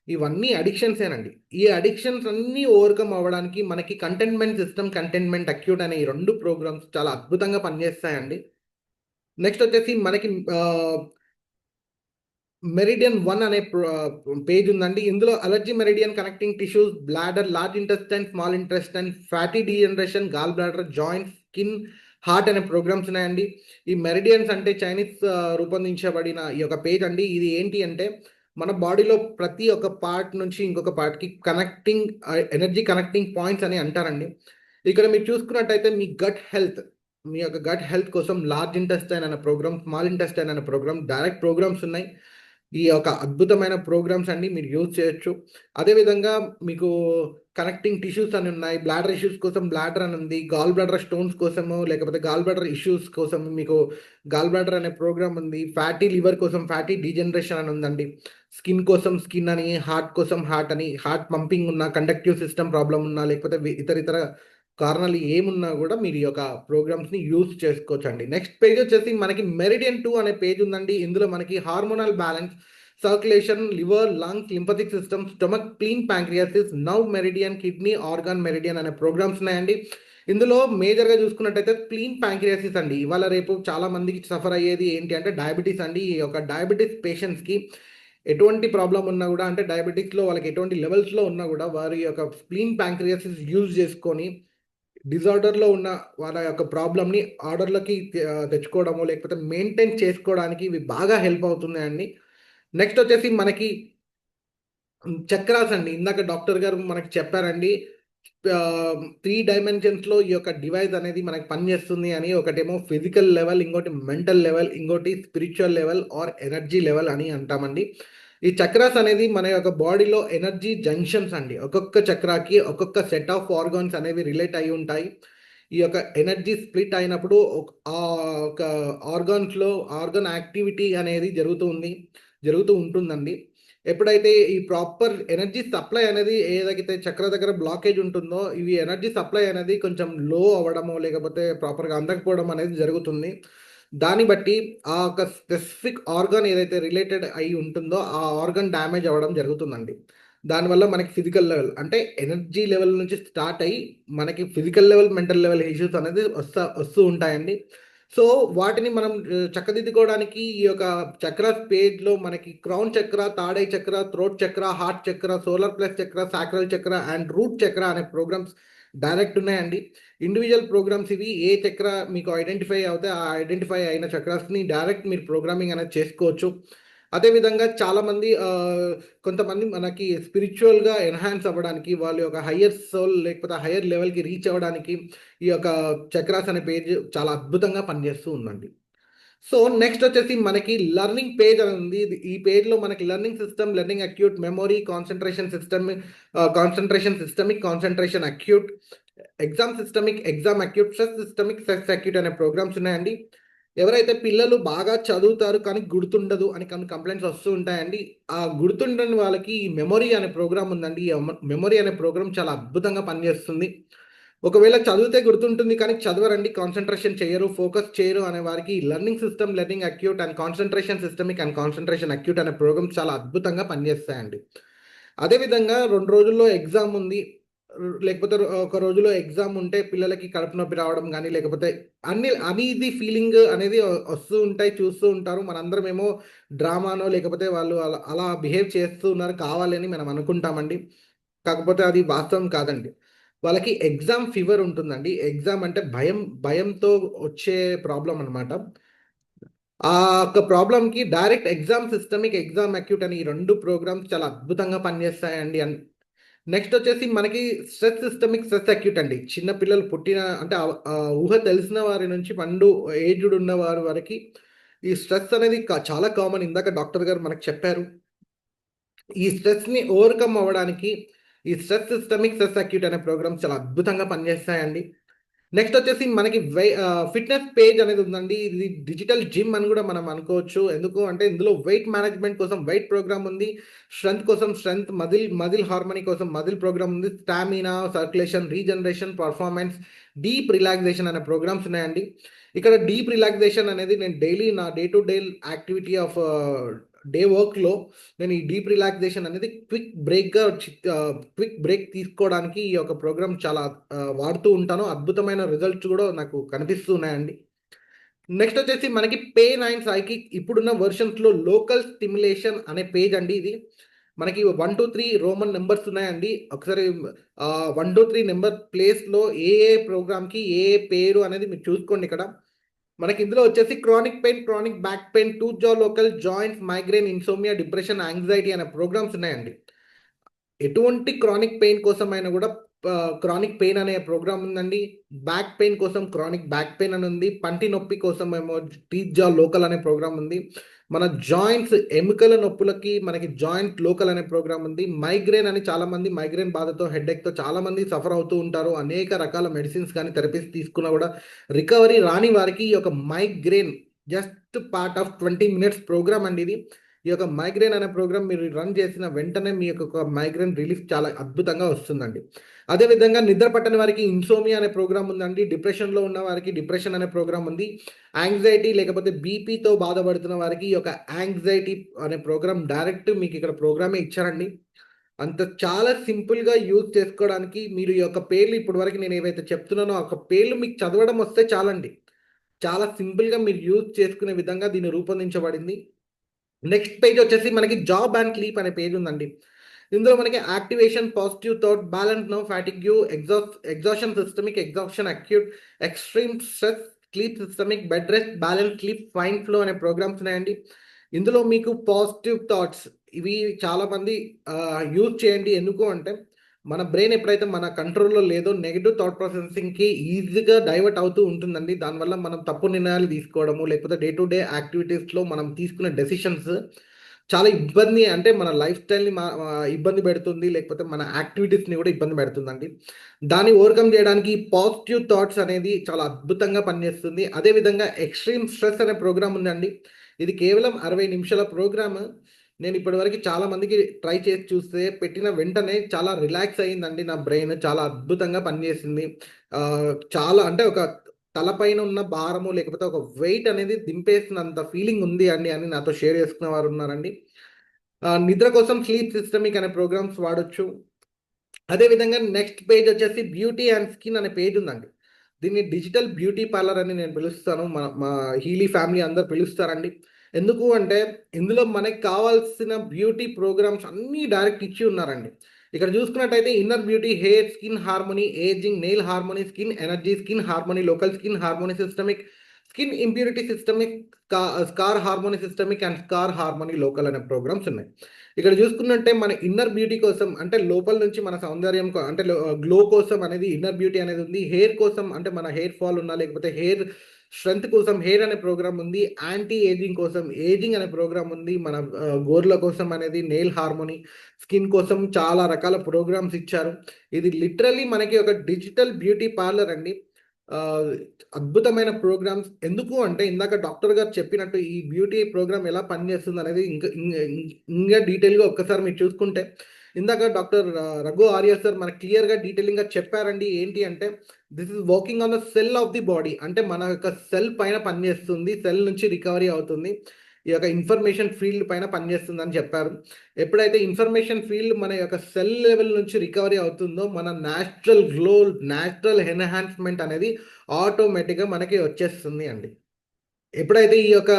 ఇవన్నీ అడిక్షన్సేనండి. ఈ అడిక్షన్స్ అన్నీ ఓవర్‌కమ్ అవ్వడానికి మనకి కంటైన్మెంట్ సిస్టమ్, కంటైన్మెంట్ అక్యూట్ అనే ఈ 2 ప్రోగ్రామ్స్ చాలా అద్భుతంగా పనిచేస్తాయండి. నెక్స్ట్ వచ్చేసి మనకి ఆహ్ మెరిడియన్ 1 అనే పేజ్ ఉందండి. ఇందులో allergy meridian connecting tissues, bladder, large intestine, small intestine, fatty degeneration, gall bladder, joints, skin, heart అనే ప్రోగ్రామ్స్ ఉన్నాయండి. ఈ మెరిడియన్స్ అంటే చైనీస్ రూపొందించబడిన ఈ యొక్క పేజ్ అండి. ఇది ఏంటి అంటే మన బాడీలో ప్రతి ఒక్క పార్ట్ నుంచి ఇంకొక పార్ట్‌కి కనెక్టింగ్ ఎనర్జీ కనెక్టింగ్ పాయింట్స్ అని అంటారండి. ఇక్కడ మీరు చూసుకున్నట్టయితే మీ యొక్క గట్ హెల్త్ కోసం లార్జ్ ఇంటెస్టైన్ అనే ప్రోగ్రామ్, స్మాల్ ఇంటెస్టైన్ అనే ప్రోగ్రామ్, డైరెక్ట్ ప్రోగ్రామ్స్ ఉన్నాయి. ఈ యొక్క అద్భుతమైన ప్రోగ్రామ్స్ అన్ని మీరు యూజ్ చేయొచ్చు. అదేవిధంగా మీకు కనెక్టింగ్ టిష్యూస్ అని ఉన్నాయి. బ్లాడర్ ఇష్యూస్ కోసం బ్లాడర్ అని ఉంది. గాల్ బ్లాడర్ స్టోన్స్ కోసము, లేకపోతే గాల్ బ్లాడర్ ఇష్యూస్ కోసం మీకు గాల్ బ్లాడర్ అనే ప్రోగ్రామ్ ఉంది. ఫ్యాటీ లివర్ కోసం ఫ్యాటీ డీజనరేషన్ అని ఉందండి. స్కిన్ కోసం స్కిన్ అని, హార్ట్ కోసం హార్ట్ అని, హార్ట్ పంపింగ్ ఉన్న, కండక్టివ్ సిస్టమ్ ప్రాబ్లమ్ ఉన్నా, లేకపోతే ఇతరితర కారణాలు ఏమున్నా గూడా మీరు ఈ యొక్క ప్రోగ్రామ్స్‌ని యూజ్ చేసుకోవచ్చండి. నెక్స్ట్ పేజ్ వచ్చేసి మనకి మెరిడియన్ 2 అనే పేజ్ ఉందండి. ఇందులో మనకి hormonal balance, circulation, liver, lungs, lymphatic system, stomach, clean ప్యాంక్రియాసిస్, nerve meridian, kidney, organ meridian అనే ప్రోగ్రామ్స్ ఉన్నాయండి. ఇందులో మేజర్‌గా చూసుకున్నట్టయితే క్లీన్ ప్యాంక్రియాసిస్ అండి. ఇవాళ రేపు చాలా మందికి సఫర్ అయ్యేది ఏంటి అంటే డయాబెటిస్ అండి. ఈ యొక్క డయాబెటిస్ పేషెంట్స్‌కి ఎటువంటి ప్రాబ్లమ్ ఉన్నా గూడా, అంటే డయాబెటిక్స్‌లో వాళ్ళకి ఎటువంటి లెవెల్స్‌లో ఉన్నా గూడా వారి యొక్క క్లీన్ ప్యాంక్రియాసిస్ యూజ్ చేసుకొని డిజార్డర్లో ఉన్న వాళ్ళ యొక్క ప్రాబ్లమ్ని ఆర్డర్లోకి తెచ్చుకోవడము లేకపోతే మెయింటైన్ చేసుకోవడానికి ఇవి బాగా హెల్ప్ అవుతున్నాయండి. నెక్స్ట్ వచ్చేసి మనకి చక్రాస్ అండి. ఇందాక డాక్టర్ గారు మనకి చెప్పారండి. 3 డైమెన్షన్స్‌లో ఈ యొక్క డివైస్ అనేది మనకు పనిచేస్తుంది అని. ఒకటేమో ఫిజికల్ లెవెల్, ఇంకోటి మెంటల్ లెవెల్, ఇంకోటి spiritual level or energy level అని అంటామండి. ఈ చక్రాస్ అనేది మన యొక్క బాడీలో ఎనర్జీ జంక్షన్స్ అండి. ఒక్కొక్క చక్రాకి ఒక్కొక్క సెట్ ఆఫ్ ఆర్గాన్స్ అనేవి రిలేట్ అయ్యి ఉంటాయి. ఈ యొక్క ఎనర్జీ స్ప్లిట్ అయినప్పుడు ఒక ఆర్గాన్స్‌లో ఆర్గాన్ యాక్టివిటీ అనేది జరుగుతూ ఉంటుందండి. ఎప్పుడైతే ఈ ప్రాపర్ ఎనర్జీ సప్లై అనేది ఏదైతే చక్ర దగ్గర బ్లాకేజ్ ఉంటుందో, ఇవి ఎనర్జీ సప్లై అనేది కొంచెం లో అవ్వడమో, లేకపోతే ప్రాపర్‌గా అందకపోవడం అనేది జరుగుతుంది. దాన్ని బట్టి ఆ ఒక స్పెసిఫిక్ ఆర్గాన్ ఏదైతే రిలేటెడ్ అయ్యి ఉంటుందో, ఆ ఆర్గాన్ డ్యామేజ్ అవ్వడం జరుగుతుందండి. దానివల్ల మనకి ఫిజికల్ లెవెల్ అంటే ఎనర్జీ లెవెల్ నుంచి స్టార్ట్ అయ్యి, మనకి physical level, mental level issues అనేది వస్తూ ఉంటాయండి. సో, వాటిని మనం చక్కదిద్దుకోవడానికి ఈ యొక్క చక్రాస్ పేజ్‌లో మనకి క్రౌన్ చక్ర, థర్డ్ ఐ చక్ర, థ్రోట్ చక్ర, హార్ట్ చక్ర, సోలార్ ప్లెక్స్ చక్ర, సాక్రల్ చక్ర అండ్ రూట్ చక్ర అనే ప్రోగ్రామ్స్ డైరెక్ట్ ఉన్నాయండి. ఇండివిడ్యువల్ ప్రోగ్రామ్స్ ఇవి. ఏ చక్ర మీకు ఐడెంటిఫై అవుతే ఆ ఐడెంటిఫై అయిన చక్రాస్‌ని డైరెక్ట్ మీరు ప్రోగ్రామింగ్ అనేది చేసుకోవచ్చు. అదేవిధంగా చాలామంది కొంతమంది మనకి స్పిరిచువల్‌గా ఎన్హాన్స్ అవ్వడానికి, వాళ్ళ యొక్క హయ్యర్ సోల్ లేకపోతే హయ్యర్ లెవెల్‌కి రీచ్ అవ్వడానికి ఈ యొక్క చక్రాస్ అనే పేజ్ చాలా అద్భుతంగా పనిచేస్తూ ఉందండి. సో, నెక్స్ట్ వచ్చేసి మనకి లెర్నింగ్ పేజ్ అని ఉంది. ఈ పేజ్‌లో మనకి learning system, learning acute, memory, concentration systemic, concentration acute, exam systemic, exam acute, stress systemic, stress acute అనే ప్రోగ్రామ్స్ ఉన్నాయండి. ఎవరైతే పిల్లలు బాగా చదువుతారు కానీ గుర్తుండదు అని కొన్ని కంప్లెయింట్స్ వస్తూ ఉంటాయండి. ఆ గుర్తుండని వాళ్ళకి ఈ మెమరీ అనే ప్రోగ్రామ్ ఉందండి. ఈ మెమరీ అనే ప్రోగ్రామ్ చాలా అద్భుతంగా పనిచేస్తుంది. ఒకవేళ చదివితే గుర్తుంటుంది కానీ చదవరండి, కాన్సంట్రేషన్ చేయరు, ఫోకస్ చేయరు అనే వారికి learning system, learning acute and concentration systemic and concentration acute అనే ప్రోగ్రామ్స్ చాలా అద్భుతంగా పనిచేస్తాయండి. అదేవిధంగా 2 రోజుల్లో ఎగ్జామ్ ఉంది. లేకపోతే ఒక రోజులో ఎగ్జామ్ ఉంటే పిల్లలకి కడుపు నొప్పి రావడం గానీ, లేకపోతే అనీజీ ఫీలింగ్ అనేది వస్తూ ఉంటాయి, చూస్తూ ఉంటారు. మనందరమేమో డ్రామానో లేకపోతే వాళ్ళు అలా అలా బిహేవ్ చేస్తూ ఉన్నారు కావాలని మనం అనుకుంటామండి. కాకపోతే అది వాస్తవం కాదండి. వాళ్ళకి ఎగ్జామ్ ఫీవర్ ఉంటుందండి. ఎగ్జామ్ అంటే భయంతో వచ్చే ప్రాబ్లమ్ అనమాట. ఆ యొక్క ప్రాబ్లమ్‌కి direct exam systemic, exam acute అని ఈ 2 ప్రోగ్రామ్స్ చాలా అద్భుతంగా పనిచేస్తాయండి. నెక్స్ట్ వచ్చేసి మనకి స్ట్రెస్ సిస్టమిక్, స్ట్రెస్ అక్యూట్ అండి. చిన్న పిల్లలు పుట్టిన అంటే ఊహ తెలిసిన వారి నుంచి ఏజ్డ్ ఉన్న వారి వరకి ఈ స్ట్రెస్ అనేది చాలా కామన్. ఇందాక డాక్టర్ గారు మనకు చెప్పారు. ఈ స్ట్రెస్‌ని ఓవర్‌కమ్ అవ్వడానికి ఈ స్ట్రెస్ సిస్టమిక్, స్ట్రెస్ అక్యూట్ అనే ప్రోగ్రామ్స్ చాలా అద్భుతంగా పనిచేస్తాయండి. నెక్స్ట్ వచ్చేసి మనకి ఫిట్‌నెస్ పేజ్ అనేది ఉందండి. ఇది డిజిటల్ జిమ్ అని గూడా మనం అనుకోవచ్చు. ఎందుకు అంటే ఇందులో వెయిట్ మేనేజ్‌మెంట్ కోసం వెయిట్ ప్రోగ్రామ్ ఉంది. స్ట్రెంత్ కోసం స్ట్రెంత్, మజిల్ హార్మనీ కోసం మజిల్ ప్రోగ్రామ్ ఉంది. Stamina, circulation, regeneration, performance, deep relaxation అనే ప్రోగ్రామ్స్ ఉన్నాయండి. ఇక్కడ డీప్ రిలాక్సేషన్ అనేది నేను డైలీ నా day to day activity of day వర్క్‌లో నేను ఈ డీప్ రిలాక్సేషన్ అనేది క్విక్ బ్రేక్ తీసుకోవడానికి ఈ యొక్క ప్రోగ్రామ్ చాలా వాడుతూ ఉంటాను. అద్భుతమైన రిజల్ట్స్ కూడా నాకు కనిపిస్తూ ఉన్నాయండి. నెక్స్ట్ వచ్చేసి మనకి పెయిన్ అండ్ సైకిక్ ఇప్పుడున్న వెర్షన్స్‌లో లోకల్ స్టిమ్యులేషన్ అనే పేజ్ అండి ఇది. మనకి 1, 2, 3 రోమన్ నంబర్స్ ఉన్నాయండి. ఒకసారి 1, 2, 3 నంబర్ ప్లేస్‌లో ఏ ప్రోగ్రామ్‌కి ఏ పేరు అనేది మీరు చూసుకోండి ఇక్కడ. మనకి ఇందులో వచ్చేసి chronic pain, chronic back pain, tooth jaw local, joints, migraine, insomnia, depression, anxiety అనే ప్రోగ్రామ్స్ ఉన్నాయండి. ఎటువంటి క్రానిక్ పెయిన్ కోసమైనా గూడా క్రానిక్ పెయిన్ అనే ప్రోగ్రామ్ ఉందండి. బ్యాక్ పెయిన్ కోసం క్రానిక్ బ్యాక్ పెయిన్ అని ఉంది. పంటి నొప్పి కోసమేమో టీత్ జా లోకల్ అనే ప్రోగ్రామ్ ఉంది. మన జాయింట్స్ ఎముకల నొప్పులకి మనకి జాయింట్ లోకల్ అనే ప్రోగ్రామ్ ఉంది. మైగ్రేన్ అని చాలామంది మైగ్రేన్ బాధతో, హెడేక్‌తో చాలామంది సఫర్ అవుతూ ఉంటారు. అనేక రకాల మెడిసిన్స్ గానీ, థెరపీస్ తీసుకున్నా గూడా రికవరీ రాని వారికి ఈ యొక్క migraine just part of 20 minutes program అండి ఇది. ఈ యొక్క మైగ్రేన్ అనే ప్రోగ్రామ్ మీరు రన్ చేసిన వెంటనే మీ యొక్క మైగ్రేన్ రిలీఫ్ చాలా అద్భుతంగా వస్తుందండి. అదేవిధంగా నిద్ర పట్టని వారికి ఇన్సోమియా అనే ప్రోగ్రామ్ ఉందండి. డిప్రెషన్‌లో ఉన్న వారికి డిప్రెషన్ అనే ప్రోగ్రామ్ ఉంది. యాంగ్జైటీ లేకపోతే బీపీతో బాధపడుతున్న వారికి ఈ యొక్క యాంగ్జైటీ అనే ప్రోగ్రామ్ డైరెక్ట్ మీకు ఇక్కడ ప్రోగ్రామే ఇచ్చారండి. అంత చాలా సింపుల్‌గా యూజ్ చేసుకోవడానికి మీరు ఈ యొక్క పేర్లు ఇప్పటి వరకు నేను ఏవైతే చెప్తున్నానో ఆ పేర్లు మీకు చదవడం వస్తే చాలండి. చాలా సింపుల్‌గా మీరు యూజ్ చేసుకునే విధంగా దీన్ని రూపొందించబడింది. నెక్స్ట్ పేజ్ వచ్చేసి మనకి జాబ్ అండ్ క్లీప్ అనే పేజ్ ఉందండి. ఇందులో మనకి activation, positive thought, balance no, fatigue, exhaustion, systemic exhaustion, acute extreme stress, sleep systemic, bed rest, balance sleep, fine flow అనే ప్రోగ్రామ్స్ ఉన్నాయండి. ఇందులో మీకు పాజిటివ్ థాట్స్ ఇవి చాలా మంది యూజ్ చేయండి. ఎందుకు అంటే మన బ్రెయిన్ ఎప్పుడైతే మన కంట్రోల్లో లేదో నెగిటివ్ థాట్ ప్రాసెసింగ్కి ఈజీగా డైవర్ట్ అవుతూ ఉంటుందండి. దానివల్ల మనం తప్పు నిర్ణయాలు తీసుకోవడము, లేకపోతే డే టు డే యాక్టివిటీస్లో మనం తీసుకునే డెసిషన్స్ చాలా ఇబ్బంది, అంటే మన లైఫ్ స్టైల్ని ఇబ్బంది పెడుతుంది, లేకపోతే మన యాక్టివిటీస్ని కూడా ఇబ్బంది పెడుతుందండి. దాన్ని ఓవర్కమ్ చేయడానికి పాజిటివ్ థాట్స్ అనేది చాలా అద్భుతంగా పనిచేస్తుంది. అదేవిధంగా ఎక్స్ట్రీమ్ స్ట్రెస్ అనే ప్రోగ్రామ్ ఉందండి. ఇది కేవలం 60 నిమిషాల ప్రోగ్రామ్. నేను ఇప్పటివరకు చాలా మందికి ట్రై చేసి చూస్తే పెట్టిన వెంటనే చాలా రిలాక్స్ అయ్యిందండి. నా బ్రెయిన్ చాలా అద్భుతంగా పనిచేసింది. చాలా అంటే ఒక తలపైన ఉన్న భారము, లేకపోతే ఒక వెయిట్ అనేది దింపేసినంత ఫీలింగ్ ఉంది అండి అని నాతో షేర్ చేసుకున్న వారు ఉన్నారండి. నిద్ర కోసం స్లీప్ సిస్టమిక్ అనే ప్రోగ్రామ్స్ వాడొచ్చు. అదేవిధంగా నెక్స్ట్ పేజ్ వచ్చేసి బ్యూటీ అండ్ స్కిన్ అనే పేజ్ ఉందండి. దీన్ని డిజిటల్ బ్యూటీ పార్లర్ అని నేను పిలుస్తాను. మా హీలీ ఫ్యామిలీ అందరు పిలుస్తారండి. ఎందుకు అంటే ఇందులో మనకి కావాల్సిన బ్యూటీ ప్రోగ్రామ్స్ అన్నీ డైరెక్ట్ ఇచ్చి ఉన్నారండి. ఇక్కడ చూసుకున్నట్టయితే inner beauty, hair, skin harmony, ageing, nail harmony, skin energy, skin harmony local, skin harmony systemic, skin impurity systemic, scar harmony systemic and scar harmony local అనే ప్రోగ్రామ్స్ ఉన్నాయి. ఇక్కడ చూసుకున్నట్టే మన ఇన్నర్ బ్యూటీ కోసం అంటే లోపల నుంచి మన సౌందర్యం అంటే గ్లో కోసం అనేది ఇన్నర్ బ్యూటీ అనేది ఉంది. హెయిర్ కోసం అంటే మన హెయిర్ ఫాల్ ఉన్నా, లేకపోతే హెయిర్ స్ట్రెంత్ కోసం హెయిర్ అనే ప్రోగ్రామ్ ఉంది. యాంటీ ఏజింగ్ కోసం ఏజింగ్ అనే ప్రోగ్రామ్ ఉంది. మన గోర్ల కోసం అనేది నెయిల్ హార్మోనీ, స్కిన్ కోసం చాలా రకాల ప్రోగ్రామ్స్ ఇచ్చారు. ఇది లిటరల్లీ మనకి ఒక డిజిటల్ బ్యూటీ పార్లర్ అండి. ఆ, అద్భుతమైన ప్రోగ్రామ్స్. ఎందుకు అంటే ఇందాక డాక్టర్ గారు చెప్పినట్టు ఈ బ్యూటీ ప్రోగ్రామ్ ఎలా పనిచేస్తుంది అనేది ఇంకా డీటెయిల్గా ఒక్కసారి మీరు చూసుకుంటే, ఇందాక డాక్టర్ రఘు ఆర్య సార్ మనకు క్లియర్గా డీటెయిలింగ్గా చెప్పారండి. ఏంటి అంటే this is working on the cell of the body, అంటే మన యొక్క సెల్ పైన పనిచేస్తుంది, సెల్ నుంచి రికవరీ అవుతుంది, ఈ యొక్క ఇన్ఫర్మేషన్ ఫీల్డ్ పైన పనిచేస్తుంది అని చెప్పారు. ఎప్పుడైతే ఇన్ఫర్మేషన్ ఫీల్డ్ మన యొక్క సెల్ లెవెల్ నుంచి రికవరీ అవుతుందో మన న్యాచురల్ గ్లో, న్యాచురల్ ఎన్హాన్స్మెంట్ అనేది ఆటోమేటిక్గా మనకి వచ్చేస్తుంది అండి. ఎప్పుడైతే ఈ యొక్క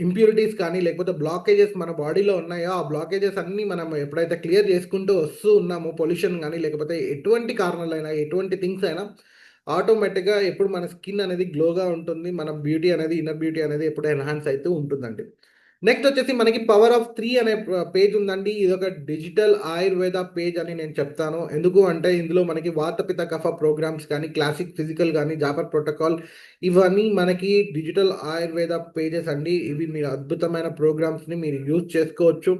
ఇంప్యూరిటీస్ కానీ లేకపోతే బ్లాకేజెస్ మన బాడీలో ఉన్నాయో ఆ బ్లాకేజెస్ అన్నీ మనం ఎప్పుడైతే క్లియర్ చేసుకుంటూ వస్తూ ఉన్నామో, పొల్యూషన్ కానీ లేకపోతే ఎటువంటి కారణాలైనా ఎటువంటి థింగ్స్ అయినా ఆటోమేటిక్గా ఎప్పుడు మన స్కిన్ అనేది గ్లోగా ఉంటుంది, మన బ్యూటీ అనేది ఇన్నర్ బ్యూటీ అనేది ఎప్పుడు ఎన్హాన్స్ అవుతూ ఉంటుందండి. నెక్స్ట్ వచ్చేసి మనకి పవర్ ఆఫ్ 3 అనే పేజ్ ఉందండి. ఇది ఒక డిజిటల్ ఆయుర్వేద పేజ్ అని నేను చెప్తాను. ఎందుకు అంటే ఇందులో మనకి వాతపిత కఫ ప్రోగ్రామ్స్ కానీ, క్లాసిక్ ఫిజికల్ కానీ, జాపర్ ప్రోటోకాల్ ఇవన్నీ మనకి డిజిటల్ ఆయుర్వేద పేజెస్ అండి. ఇవి మీరు అద్భుతమైన ప్రోగ్రామ్స్ని మీరు యూజ్ చేసుకోవచ్చు.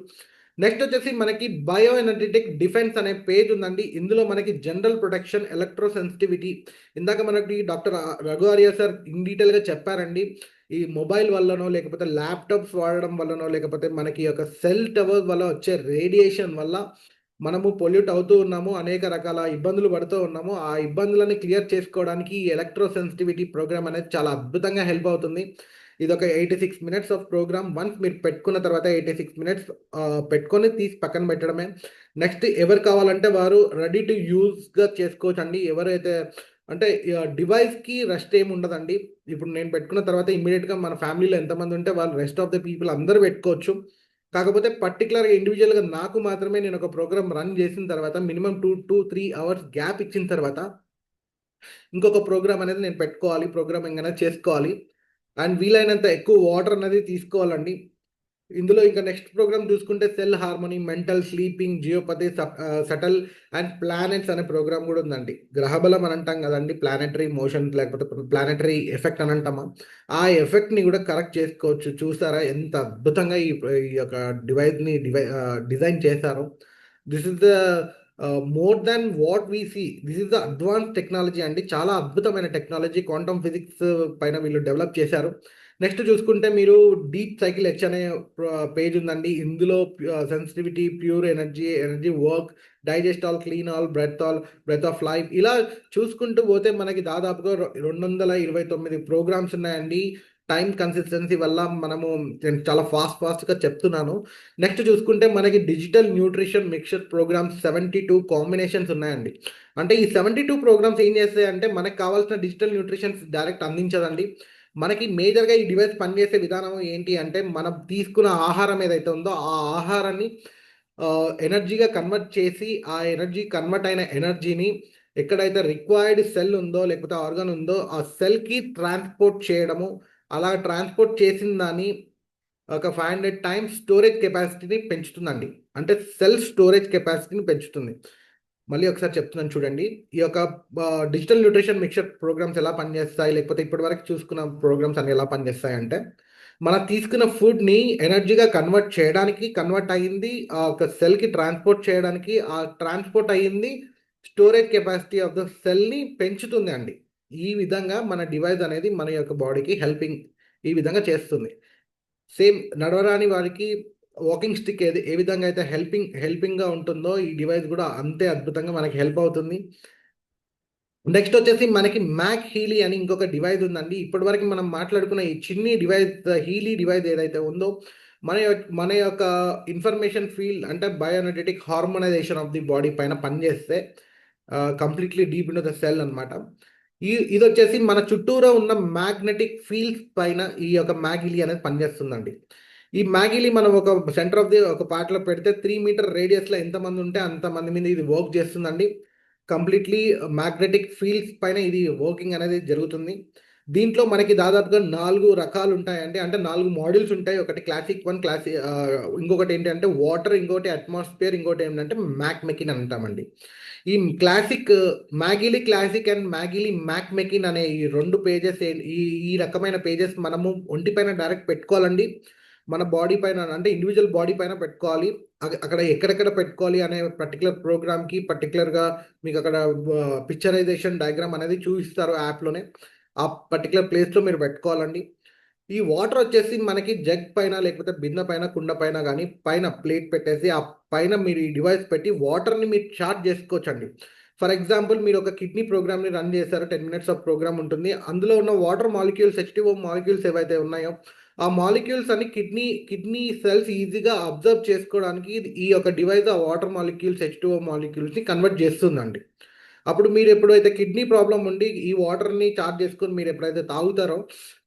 నెక్స్ట్ వచ్చేసి మనకి బయో ఎనర్జెటిక్ డిఫెన్స్ అనే పేజ్ ఉందండి. ఇందులో మనకి జనరల్ ప్రొటెక్షన్, ఎలక్ట్రో సెన్సిటివిటీ, ఇందాక మనకి doctor Raghu Arya sir in డీటెయిల్గా చెప్పారండి. ఈ మొబైల్ వల్లనో, లేకపోతే ల్యాప్టాప్స్ వాడడం వల్లనో, లేకపోతే మనకి ఒక సెల్ టవర్ వల్ల వచ్చే రేడియేషన్ వల్ల మనము పొల్యూట్ అవుతూ ఉన్నాము, అనేక రకాల ఇబ్బందులు పడుతూ ఉన్నాము. ఆ ఇబ్బందులని క్లియర్ చేసుకోవడానికి ఈ ఎలక్ట్రో సెన్సిటివిటీ ప్రోగ్రామ్ అనేది చాలా అద్భుతంగా హెల్ప్ అవుతుంది. ఇది ఒక 86 మినిట్స్ ఆఫ్ ప్రోగ్రామ్. వన్స్ మీరు పెట్టుకున్న తర్వాత 86 మినిట్స్ పెట్టుకొని తీసి పక్కన పెట్టడమే. నెక్స్ట్ ఎవరు కావాలంటే వారు రెడీ టు యూజ్గా చేసుకోవచ్చు అండి. ఎవరైతే అంటే డివైస్కి రెస్ట్ ఏమి ఉండదండి. ఇప్పుడు నేను పెట్టుకున్న తర్వాత ఇమ్మీడియట్గా మన ఫ్యామిలీలో ఎంతమంది ఉంటే వాళ్ళు రెస్ట్ ఆఫ్ ద పీపుల్ అందరూ పెట్టుకోవచ్చు. కాకపోతే పర్టికులర్గా ఇండివిజువల్గా నాకు మాత్రమే నేను ఒక ప్రోగ్రామ్ రన్ చేసిన తర్వాత మినిమం 2 to 3 అవర్స్ గ్యాప్ ఇచ్చిన తర్వాత ఇంకొక ప్రోగ్రామ్ అనేది నేను పెట్టుకోవాలి, ప్రోగ్రామింగ్ అనేది చేసుకోవాలి. అండ్ వీలైనంత ఎక్కువ వాటర్ అనేది తీసుకోవాలండి. ఇందులో ఇంకా నెక్స్ట్ ప్రోగ్రామ్ చూసుకుంటే cell harmony, mental, sleeping, geopathy, subtle and planets అనే ప్రోగ్రామ్ కూడా ఉందండి. గ్రహబలం అని అంటాం కదండి, ప్లానెటరీ మోషన్ లేకపోతే ప్లానెటరీ ఎఫెక్ట్ అని అంటామా, ఆ ఎఫెక్ట్ని కూడా కరెక్ట్ చేసుకోవచ్చు. చూసారా ఎంత అద్భుతంగా ఈ యొక్క డివైస్ని డిజైన్ చేశారు. This is the more than what we see, this is the advance technology అండి. చాలా అద్భుతమైన టెక్నాలజీ, క్వాంటమ్ ఫిజిక్స్ పైన వీళ్ళు డెవలప్ చేశారు. నెక్స్ట్ చూసుకుంటే మీరు డీప్ సైకిల్ హెచ్ అనే పేజ్ ఉందండి. ఇందులో sensitivity, pure energy, energy work, digest all, clean all, breath of life, ఇలా చూసుకుంటూ పోతే మనకి దాదాపుగా 229 ప్రోగ్రామ్స్ ఉన్నాయండి. టైం కన్సిస్టెన్సీ వల్ల మనము నేను చాలా ఫాస్ట్గా చెప్తున్నాను. నెక్స్ట్ చూసుకుంటే మనకి digital nutrition mixture programs 72 combinations ఉన్నాయండి. అంటే ఈ 72 ప్రోగ్రామ్స్ ఏం చేస్తాయంటే మనకు కావాల్సిన డిజిటల్ న్యూట్రిషన్స్ డైరెక్ట్ అందించదండి. మనకి మేజర్గా ఈ డివైస్ పనిచేసే విధానం ఏంటి అంటే మనం తీసుకున్న ఆహారం ఏదైతే ఉందో ఆ ఆహారాన్ని ఎనర్జీగా కన్వర్ట్ చేసి ఆ ఎనర్జీ కన్వర్ట్ అయిన ఎనర్జీని ఎక్కడైతే రిక్వైర్డ్ సెల్ ఉందో లేకపోతే ఆర్గాన్ ఉందో ఆ సెల్కి ట్రాన్స్పోర్ట్ చేయడము, అలా ట్రాన్స్పోర్ట్ చేసిన దాన్ని ఒక 500 టైమ్స్ స్టోరేజ్ కెపాసిటీని పెంచుతుందండి. అంటే సెల్ స్టోరేజ్ కెపాసిటీని పెంచుతుంది. మళ్ళీ ఒకసారి చెప్తున్నాను చూడండి. ఈ యొక్క డిజిటల్ న్యూట్రిషన్ మిక్చర్ ప్రోగ్రామ్స్ ఎలా పనిచేస్తాయి, లేకపోతే ఇప్పటివరకు చూసుకున్న ప్రోగ్రామ్స్ అన్ని ఎలా పనిచేస్తాయంటే, మనం తీసుకున్న ఫుడ్ని ఎనర్జీగా కన్వర్ట్ చేయడానికి కన్వర్ట్ అయ్యింది, ఆ ఒక సెల్కి ట్రాన్స్పోర్ట్ చేయడానికి ఆ ట్రాన్స్పోర్ట్ అయ్యింది స్టోరేజ్ కెపాసిటీ ఆఫ్ ద సెల్ని పెంచుతుంది అండి. ఈ విధంగా మన డివైస్ అనేది మన యొక్క బాడీకి హెల్పింగ్ ఈ విధంగా చేస్తుంది. సేమ్ నడవరాని వారికి వాకింగ్ స్టిక్ ఏ విధంగా అయితే హెల్పింగ్గా ఉంటుందో ఈ డివైస్ కూడా అంతే అద్భుతంగా మనకి హెల్ప్ అవుతుంది. నెక్స్ట్ వచ్చేసి మనకి మ్యాక్ హీలీ అని ఇంకొక డివైస్ ఉందండి. ఇప్పటివరకు మనం మాట్లాడుకున్న ఈ చిన్ని డివైస్ హీలీ డివైస్ ఏదైతే ఉందో మన యొక్క ఇన్ఫర్మేషన్ ఫీల్డ్ అంటే bioenergetic harmonisation of the body పైన పనిచేస్తే completely deep in the cell అనమాట. ఇది వచ్చేసి మన చుట్టూరా ఉన్న మ్యాగ్నెటిక్ ఫీల్డ్స్ పైన ఈ యొక్క మ్యాగిలీ అనేది పనిచేస్తుందండి. ఈ మ్యాగిలీ మనం ఒక సెంటర్ ఆఫ్ ది ఒక పార్ట్లో పెడితే 3 మీటర్ రేడియస్లో ఎంతమంది ఉంటే అంతమంది మీద ఇది వర్క్ చేస్తుందండి. కంప్లీట్లీ మ్యాగ్నెటిక్ ఫీల్డ్స్ పైన ఇది వర్కింగ్ అనేది జరుగుతుంది. దీంట్లో మనకి దాదాపుగా 4 రకాలు ఉంటాయండి. అంటే 4 మాడ్యూల్స్ ఉంటాయి. ఒకటి క్లాసిక్ 1, ఇంకొకటి ఏంటంటే వాటర్, ఇంకొకటి అట్మాస్ఫియర్, ఇంకోటి ఏంటంటే మ్యాక్ మెకిన్ అంటామండి. ఈ మ్యాగిలీ క్లాసిక్ అండ్ మ్యాగిలీ మ్యాక్ మెకిన్ అనే ఈ 2 పేజెస్ ఈ ఈ రకమైన పేజెస్ మనము ఒంటిపైన డైరెక్ట్ పెట్టుకోవాలండి. మన బాడీ పైన అంటే ఇండివిజువల్ బాడీ పైన పెట్టుకోవాలి. అక్కడ ఎక్కడెక్కడ పెట్టుకోవాలి అనే పర్టికులర్ ప్రోగ్రామ్కి పర్టికులర్గా మీకు అక్కడ పిక్చరైజేషన్ డయాగ్రామ్ అనేది చూపిస్తారు యాప్లోనే. ఆ పర్టికులర్ ప్లేస్లో మీరు పెట్టుకోవాలండి. ఈ వాటర్ వచ్చేసి మనకి జగ్ పైన లేకపోతే బిందె పైన కుండ పైన కానీ పైన ప్లేట్ పెట్టేసి ఆ పైన మీరు ఈ డివైస్ పెట్టి వాటర్ని మీరు చార్జ్ చేసుకోవచ్చండి. ఫర్ ఎగ్జాంపుల్ మీరు ఒక కిడ్నీ ప్రోగ్రామ్ని రన్ చేశారు, 10 మినిట్స్ ఆఫ్ ప్రోగ్రామ్ ఉంటుంది. అందులో ఉన్న వాటర్ మాలిక్యూల్స్ హెచ్టిఓ మాలిక్యూల్స్ ఏవైతే ఉన్నాయో ఆ మాలిక్యూల్స్ అన్ని కిడ్నీ సెల్స్ ఈజీగా అబ్జర్వ్ చేసుకోవడానికి ఈ యొక్క డివైస్ ఆ వాటర్ మాలిక్యూల్స్ హెచ్టిఓ మాలిక్యూల్స్ని కన్వర్ట్ చేస్తుందండి. అప్పుడు మీరు ఎప్పుడైతే కిడ్నీ ప్రాబ్లం ఉండి ఈ వాటర్ని చార్జ్ చేసుకొని మీరు ఎప్పుడైతే తాగుతారో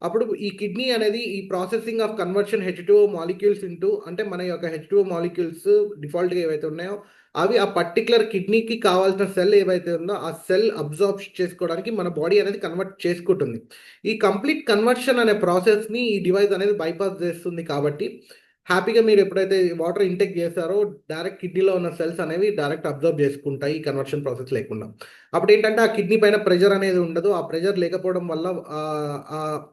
అప్పుడు ఈ కిడ్నీ అనేది ఈ processing of conversion H two O molecules into అంటే మన యొక్క హెచ్2ఓ మాలిక్యూల్స్ డిఫాల్ట్గా ఏవైతే ఉన్నాయో అవి ఆ పర్టికులర్ కిడ్నీకి కావాల్సిన సెల్ ఏవైతే ఉందో ఆ సెల్ అబ్జార్బ్ చేసుకోవడానికి మన బాడీ అనేది కన్వర్ట్ చేసుకుంటుంది. ఈ కంప్లీట్ కన్వర్షన్ అనే ప్రాసెస్ని ఈ డివైస్ అనేది బైపాస్ చేస్తుంది. కాబట్టి హ్యాపీగా మీరు ఎప్పుడైతే వాటర్ ఇంటేక్ చేస్తారో డైరెక్ట్ కిడ్నీలో ఉన్న సెల్స్ అనేవి డైరెక్ట్ అబ్జర్వ్ చేసుకుంటాయి ఈ కన్వర్షన్ ప్రాసెస్ లేకుండా. అప్పుడు ఏంటంటే ఆ కిడ్నీ పైన ప్రెషర్ అనేది ఉండదు. ఆ ప్రెషర్ లేకపోవడం వల్ల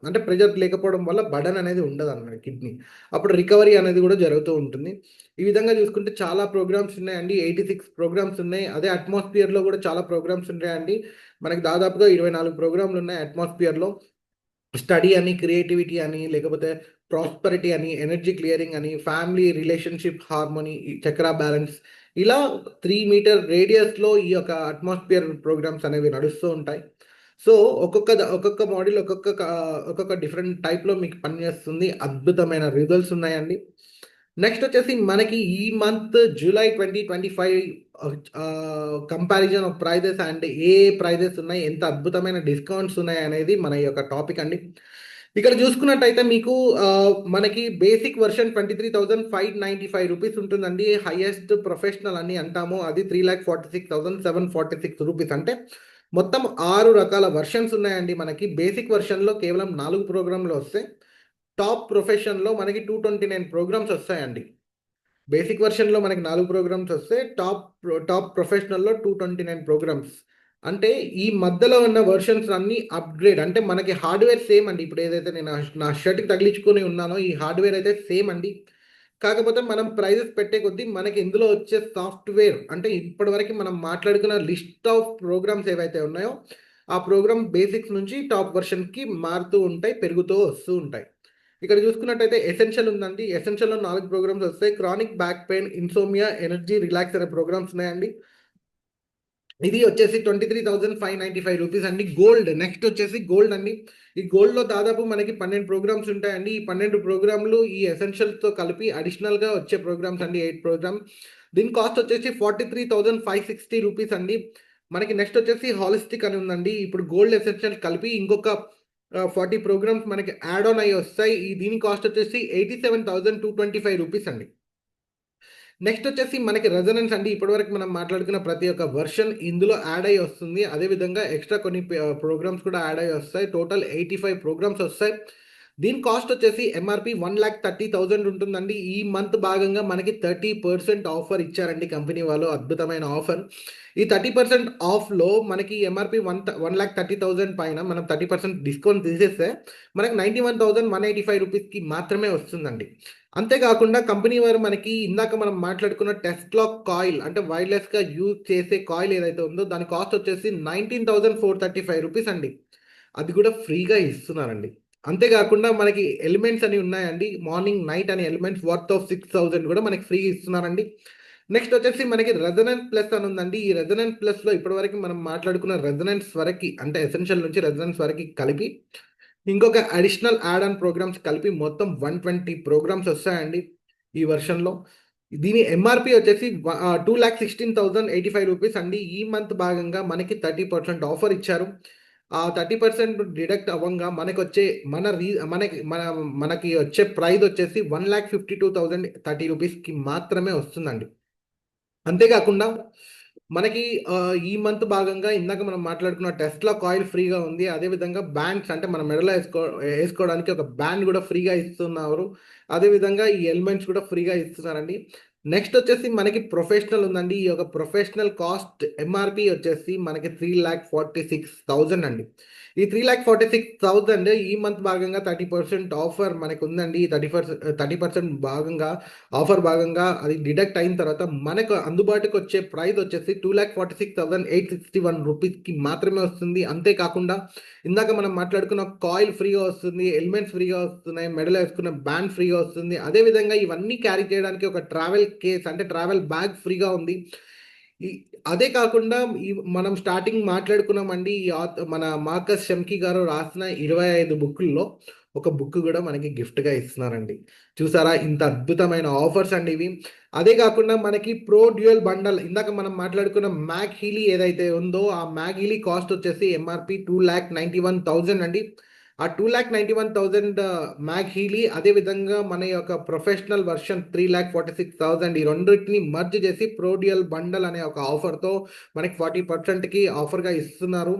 అంటే ప్రెషర్ లేకపోవడం వల్ల బర్డన్ అనేది ఉండదు అన్నమాట కిడ్నీ. అప్పుడు రికవరీ అనేది కూడా జరుగుతూ ఉంటుంది. ఈ విధంగా చూసుకుంటే చాలా ప్రోగ్రామ్స్ ఉన్నాయండి. 86 ప్రోగ్రామ్స్ ఉన్నాయి. అదే అట్మాస్ఫియర్లో కూడా చాలా ప్రోగ్రామ్స్ ఉన్నాయండి. మనకి దాదాపుగా 24 ప్రోగ్రాంలు ఉన్నాయి అట్మాస్ఫియర్లో. స్టడీ అని, క్రియేటివిటీ అని, లేకపోతే ప్రాస్పరిటీ అని, ఎనర్జీ క్లియరింగ్ అని, ఫ్యామిలీ రిలేషన్షిప్ హార్మోనీ, చక్ర బ్యాలెన్స్, ఇలా 3 మీటర్ రేడియస్లో ఈ యొక్క అట్మాస్ఫియర్ ప్రోగ్రామ్స్ అనేవి నడుస్తూ ఉంటాయి. సో ఒక్కొక్క మాడ్యూల్ ఒక్కొక్క డిఫరెంట్ టైప్లో మీకు పనిచేస్తుంది. అద్భుతమైన రిజల్ట్స్ ఉన్నాయండి. నెక్స్ట్ వచ్చేసి మనకి ఈ month July 2025 comparison of prices and a prices ఉన్నాయి, ఎంత అద్భుతమైన డిస్కౌంట్స్ ఉన్నాయి అనేది మన యొక్క టాపిక్ అండి. ఇక్కడ చూసుకున్నట్టయితే మీకు మనకి బేసిక్ వర్షన్ 23,595 రూపీస్ ఉంటుందండి. హైయెస్ట్ ప్రొఫెషనల్ అని అంటాము అది 3,46,746 రూపీస్. అంటే మొత్తం 6 రకాల వర్షన్స్ ఉన్నాయండి. మనకి బేసిక్ వర్షన్లో కేవలం 4 ప్రోగ్రాంలు వస్తాయి. టాప్ ప్రొఫెషన్లో మనకి 229 ప్రోగ్రామ్స్ వస్తాయండి. బేసిక్ వర్షన్లో మనకి 4 ప్రోగ్రామ్స్ వస్తే టాప్ ప్రొఫెషనల్లో 229 ప్రోగ్రామ్స్. అంటే ఈ మధ్యలో ఉన్న వర్షన్స్ అన్ని అప్గ్రేడ్. అంటే మనకి హార్డ్వేర్ సేమ్ అండి. ఇప్పుడు ఏదైతే నేను నా షర్ట్కి తగిలించుకొని ఉన్నానో ఈ హార్డ్వేర్ అయితే సేమ్ అండి. కాకపోతే మనం ప్రైజెస్ పెట్టే కొద్దీ మనకి ఇందులో వచ్చే సాఫ్ట్వేర్ అంటే ఇప్పటివరకు మనం మాట్లాడుకున్న లిస్ట్ ఆఫ్ ప్రోగ్రామ్స్ ఏవైతే ఉన్నాయో ఆ ప్రోగ్రామ్ బేసిక్స్ నుంచి టాప్ వర్షన్కి మారుతూ ఉంటాయి, పెరుగుతూ వస్తూ ఉంటాయి. ఇక్కడ చూసుకున్నట్టయితే ఎసెన్షియల్ ఉందండి. ఎసెన్షియల్లో 4 ప్రోగ్రామ్స్ వస్తాయి. Chronic back pain, insomnia, energy, relax అనే ప్రోగ్రామ్స్ ఉన్నాయండి. ఇది వచ్చేసి 23,595 రూపీస్ అండి. గోల్డ్ నెక్స్ట్ వచ్చేసి గోల్డ్ అండి. ఈ గోల్డ్లో దాదాపు మనకి 12 ప్రోగ్రామ్స్ ఉంటాయండి. ఈ 12 ప్రోగ్రాంలు ఈ ఎసెన్షియల్స్తో కలిపి అడిషనల్గా వచ్చే ప్రోగ్రామ్స్ అండి. 8 ప్రోగ్రామ్. దీని కాస్ట్ వచ్చేసి 43,560 రూపీస్ అండి. మనకి నెక్స్ట్ వచ్చేసి హాలిస్టిక్ అని ఉందండి. ఇప్పుడు గోల్డ్ ఎసెన్షియల్ కలిపి ఇంకొక 40 ప్రోగ్రామ్స్ మనకి యాడ్ ఆన్ అయ్యి వస్తాయి. దీని కాస్ట్ వచ్చేసి 87,225 రూపీస్ అండి. నెక్స్ట్ వచ్చేసి మనకి రెజొనెన్స్ అండి. ఇప్పటివరకు మనం మాట్లాడుకున్న ప్రతి ఒక్క వర్షన్ ఇందులో యాడ్ అయ్యి వస్తుంది. అదేవిధంగా ఎక్స్ట్రా కొన్ని ప్రోగ్రామ్స్ కూడా యాడ్ అయ్యి వస్తాయి. టోటల్ 85 ప్రోగ్రామ్స్ వస్తాయి. దీని కాస్ట్ వచ్చేసి ఎంఆర్పి 1,30,000 ఉంటుందండి. ఈ మంత్ భాగంగా మనకి 30% ఆఫర్ ఇచ్చారండి కంపెనీ వాళ్ళు, అద్భుతమైన ఆఫర్. ఈ 30% ఆఫ్లో మనకి ఎంఆర్పి 1,30,000 పైన మనం 30% డిస్కౌంట్ తీసేస్తే మనకి 91,185 రూపీస్కి మాత్రమే వస్తుందండి. అంతేకాకుండా కంపెనీ వారు మనకి ఇందాక మనం మాట్లాడుకున్న టెస్లా కాయిల్, అంటే వైర్లెస్గా యూజ్ చేసే కాయిల్ ఏదైతే ఉందో దాని కాస్ట్ వచ్చేసి 19,435 రూపీస్ అండి. అది కూడా ఫ్రీగా ఇస్తున్నారండి. అంతేకాకుండా మనకి ఎలిమెంట్స్ అని ఉన్నాయండి, మార్నింగ్ నైట్ అనే ఎలిమెంట్స్ వర్త్ ఆఫ్ 6,000 కూడా మనకి ఫ్రీ ఇస్తున్నారండి. నెక్స్ట్ వచ్చేసి మనకి రెజొనెన్స్ ప్లస్ అని ఉందండి. ఈ రెజొనెన్స్ ప్లస్లో ఇప్పటివరకు మనం మాట్లాడుకున్న రెజొనెన్స్ వరకు, అంటే ఎసెన్షియల్ నుంచి రెజొనెన్స్ వరకు కలిపి ఇంకొక అడిషనల్ యాడ్ ఆన్ ప్రోగ్రామ్స్ కలిపి మొత్తం 120 ప్రోగ్రామ్స్ వస్తాయండి ఈ వర్షన్లో. దీని ఎంఆర్పి వచ్చేసి 2,16,085 రూపీస్ అండి. ఈ మంత్ భాగంగా మనకి 30% ఆఫర్ ఇచ్చారు. ఆ 30% డిడక్ట్ అవ్వంగా మనకి వచ్చే మనకి వచ్చే ప్రైస్ వచ్చేసి 1,52,030 రూపీస్కి మాత్రమే వస్తుందండి. అంతేకాకుండా మనకి ఈ మంత్ భాగంగా ఇందాక మనం మాట్లాడుకున్న టెస్లా కాయిల్ ఫ్రీగా ఉంది. అదేవిధంగా బ్యాండ్స్, అంటే మన మెడలో వేసుకోవడానికి ఒక బ్యాండ్ కూడా ఫ్రీగా ఇస్తున్నారు. అదేవిధంగా ఈ ఎలిమెంట్స్ కూడా ఫ్రీగా ఇస్తున్నారండి. నెక్స్ట్ వచ్చేసి మనకి ప్రొఫెషనల్ ఉందండి. ఈ యొక్క ప్రొఫెషనల్ కాస్ట్ ఎంఆర్పి వచ్చేసి మనకి 3,46,000 అండి. ఈ 3,46,000 ఈ మంత్ భాగంగా 30% ఆఫర్ మనకు ఉందండి. ఈ 30% భాగంగా ఆఫర్ భాగంగా అది డిడక్ట్ అయిన తర్వాత మనకు అందుబాటుకు వచ్చే ప్రైస్ వచ్చేసి 2,46,861 రూపీస్కి మాత్రమే వస్తుంది. అంతేకాకుండా ఇందాక మనం మాట్లాడుకున్న కాయిల్ ఫ్రీగా వస్తుంది, ఎలిమెంట్స్ ఫ్రీగా వస్తున్నాయి, మెడలో వేసుకున్న బ్యాండ్ ఫ్రీగా వస్తుంది. అదేవిధంగా ఇవన్నీ క్యారీ చేయడానికి ఒక ట్రావెల్ కేస్, అంటే ట్రావెల్ బ్యాగ్ ఫ్రీగా ఉంది. ఈ అదే కాకుండా మనం స్టార్టింగ్ మాట్లాడుకున్నామండి, మన మార్కస్ షమ్కీ గారు రాసిన 25 బుక్కుల్లో ఒక బుక్ కూడా మనకి గిఫ్ట్గా ఇస్తున్నారండి. చూసారా, ఇంత అద్భుతమైన ఆఫర్స్ అండి ఇవి. అదే కాకుండా మనకి ప్రో డ్యూయల్ బండల్, ఇందాక మనం మాట్లాడుకున్న మ్యాక్ హీలీ ఏదైతే ఉందో ఆ మ్యాక్ హీలీ కాస్ట్ వచ్చేసి ఎంఆర్పి 2,91,000 అండి. ఆ 2,91,000 మ్యాక్ హీలీ, అదేవిధంగా మన యొక్క ప్రొఫెషనల్ వర్షన్ 3,46,000, ఈ రెండింటిని మర్జ్ చేసి ప్రోడియల్ బండల్ అనే ఒక ఆఫర్తో మనకి 40%కి ఆఫర్గా ఇస్తున్నారు.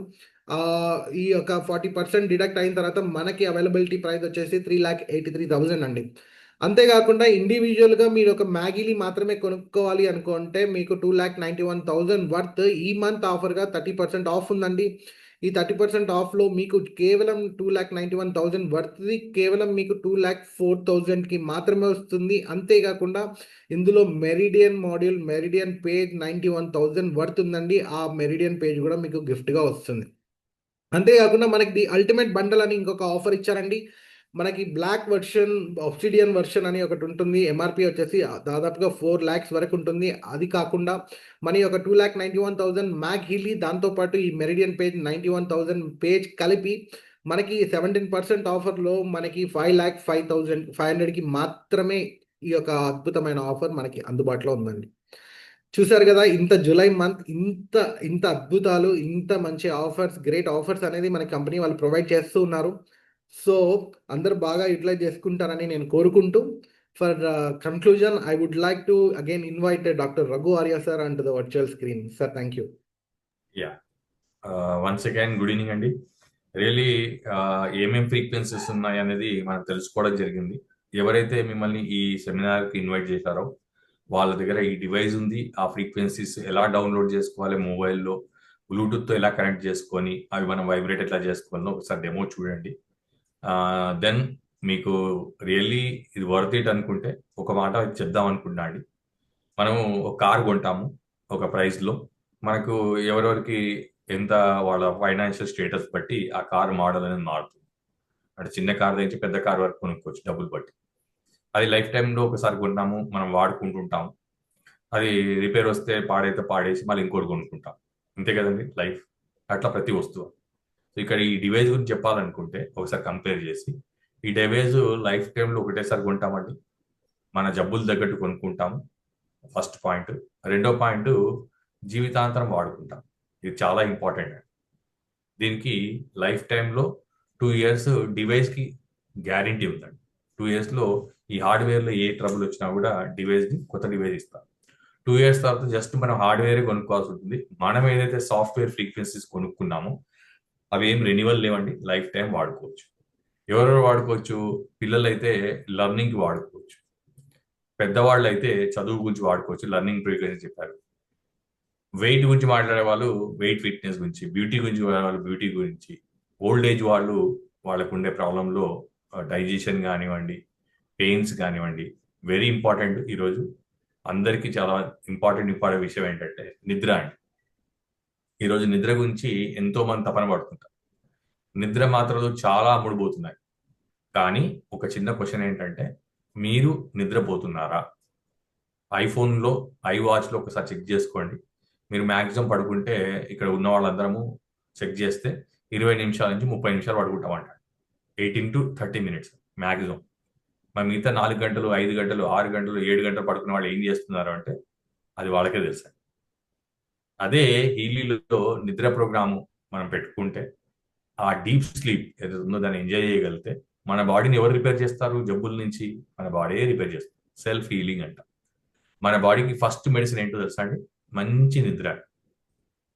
ఈ యొక్క 40% డిడక్ట్ అయిన తర్వాత మనకి అవైలబిలిటీ ప్రైస్ వచ్చేసి 3,83,000 అండి. అంతేకాకుండా ఇండివిజువల్గా మీరు ఒక మ్యాగీని మాత్రమే కొనుక్కోవాలి అనుకుంటే మీకు 2,91,000 వర్త్ ఈ మంత్ ఆఫర్గా 30% ఆఫ్ ఉందండి. ఈ 30% ఆఫ్లో మీకు కేవలం 2,91,000 వర్త్ది కేవలం మీకు 2,04,000కి మాత్రమే వస్తుంది. అంతేకాకుండా ఇందులో meridian module, meridian page 91,000 worth ఉందండి. ఆ మెరిడియన్ పేజ్ కూడా మీకు గిఫ్ట్గా వస్తుంది. అంతేకాకుండా మనకి ది అల్టిమేట్ బండల్ అని ఇంకొక ఆఫర్ ఇచ్చారండి. మనకి బ్లాక్ వర్షన్, ఆబ్సిడియన్ వర్షన్ అని ఒకటి ఉంటుంది. ఎంఆర్పి వచ్చేసి దాదాపుగా 4 lakhs వరకు ఉంటుంది. అది కాకుండా మన యొక్క 2,91,000 మ్యాక్ హీలీ, దాంతోపాటు ఈ మెరిడియన్ పేజ్ 91,000 పేజ్ కలిపి మనకి 17% ఆఫర్లో మనకి 5,05,500కి మాత్రమే ఈ యొక్క అద్భుతమైన ఆఫర్ మనకి అందుబాటులో ఉందండి. చూసారు కదా, ఇంత జూలై మంత్ ఇంత ఇంత అద్భుతాలు, ఇంత మంచి ఆఫర్స్, గ్రేట్ ఆఫర్స్ అనేది మన కంపెనీ వాళ్ళు ప్రొవైడ్ చేస్తూ ఉన్నారు. సో అందరూ బాగా యూటిలైజ్ చేసుకుంటారని నేను కోరుకుంటూ, for conclusion I would like to again invite doctor Raghu Arya sir and the virtual screen. Sir, thank you. Yeah, once again good evening అండి. రియలీ ఏమేం ఫ్రీక్వెన్సీస్ ఉన్నాయి అనేది మనం తెలుసుకోవడం జరిగింది. ఎవరైతే మిమ్మల్ని ఈ సెమినార్కి ఇన్వైట్ చేశారో వాళ్ళ దగ్గర ఈ డివైస్ ఉంది. ఆ ఫ్రీక్వెన్సీస్ ఎలా డౌన్లోడ్ చేసుకోవాలి, మొబైల్లో బ్లూటూత్తో ఎలా కనెక్ట్ చేసుకొని అవి మనం వైబ్రేట్ ఎట్లా చేసుకోవాలో ఒకసారి డెమో చూడండి. దెన్ మీకు రియల్లీ ఇది వర్త్ ఇట్ అనుకుంటే ఒక మాట చెప్దాం అనుకుంటున్నా అండి. మనము ఒక కార్ కొంటాము ఒక ప్రైస్లో, మనకు ఎవరెవరికి ఎంత వాళ్ళ ఫైనాన్షియల్ స్టేటస్ బట్టి ఆ కార్ మోడల్ అనేది మారుతుంది. అంటే చిన్న కార్ నుంచి పెద్ద కార్ వరకు కొనుక్కోవచ్చు డబ్బులు బట్టి. అది లైఫ్ టైంలో ఒకసారి కొన్నాము, మనం వాడుకుంటుంటాము. అది రిపేర్ వస్తే పాడైతే పాడేసి మళ్ళీ ఇంకోటి కొనుక్కుంటాం. అంతే కదండి లైఫ్. అట్లా ప్రతి వస్తువు. సో ఇక్కడ ఈ డివైస్ గురించి చెప్పాలనుకుంటే ఒకసారి కంపేర్ చేసి, ఈ డివైస్ లైఫ్ టైంలో ఒకటేసారి కొంటామండి, మన జబ్బులు తగ్గట్టు కొనుక్కుంటాము, ఫస్ట్ పాయింట్. రెండో పాయింట్, జీవితాంతరం వాడుకుంటాం. ఇది చాలా ఇంపార్టెంట్. దీనికి లైఫ్ టైంలో 2 years డివైస్కి గ్యారంటీ ఉందండి. 2 yearsలో ఈ హార్డ్వేర్లో ఏ ట్రబుల్ వచ్చినా కూడా కొత్త డివైస్ ఇస్తారు. 2 years తర్వాత జస్ట్ మనం హార్డ్వేరే కొనుక్కోవాల్సి ఉంటుంది. మనం ఏదైతే సాఫ్ట్వేర్ ఫ్రీక్వెన్సీస్ కొనుక్కున్నామో అవి ఏం రెన్యువల్ లేవండి, లైఫ్ టైం వాడుకోవచ్చు. ఎవరెవరు వాడుకోవచ్చు? పిల్లలైతే లర్నింగ్కి వాడుకోవచ్చు, పెద్దవాళ్ళు అయితే చదువు గురించి వాడుకోవచ్చు, లర్నింగ్ ఫ్రీక్వెన్సీ చెప్పారు. వెయిట్ గురించి మాట్లాడే వాళ్ళు వెయిట్ ఫిట్నెస్ గురించి, బ్యూటీ గురించి మాట్లాడే వాళ్ళు బ్యూటీ గురించి, ఓల్డ్ ఏజ్ వాళ్ళు వాళ్ళకు ఉండే ప్రాబ్లంలో డైజెషన్ కానివ్వండి, పెయిన్స్ కానివ్వండి. వెరీ ఇంపార్టెంట్ ఈరోజు అందరికీ చాలా ఇంపార్టెంట్ విషయం ఏంటంటే నిద్ర అండి. ఈరోజు నిద్ర గురించి ఎంతో మంది తపన పడుతుంటారు. నిద్ర మాత్రలు చాలా అమ్ముడుపోతున్నాయి. కానీ ఒక చిన్న క్వశ్చన్ ఏంటంటే, మీరు నిద్రపోతున్నారా? ఐఫోన్లో, వాచ్లో ఒకసారి చెక్ చేసుకోండి. మీరు మ్యాక్సిమం పడుకుంటే, ఇక్కడ ఉన్న వాళ్ళందరము చెక్ చేస్తే 20 నిమిషాల నుంచి 30 నిమిషాలు పడుకుంటామంట. 18 to 30 minutes మ్యాక్సిమం. మరి మిగతా 4 గంటలు, 5 గంటలు, 6 గంటలు, 7 గంటలు పడుకునే వాళ్ళు ఏం చేస్తున్నారు అంటే అది వాళ్ళకే తెలుసు. అదే హీలీలో నిద్ర ప్రోగ్రాము మనం పెట్టుకుంటే, ఆ డీప్ స్లీప్ ఏదైతే ఉందో దాన్ని ఎంజాయ్ చేయగలిగితే, మన బాడీని ఎవరు రిపేర్ చేస్తారు? జబ్బుల నుంచి మన బాడీ రిపేర్ చేస్తుంది. సెల్ఫ్ హీలింగ్ అంట. మన బాడీకి ఫస్ట్ మెడిసిన్ ఏంటో తెలుసా అండి? మంచి నిద్ర.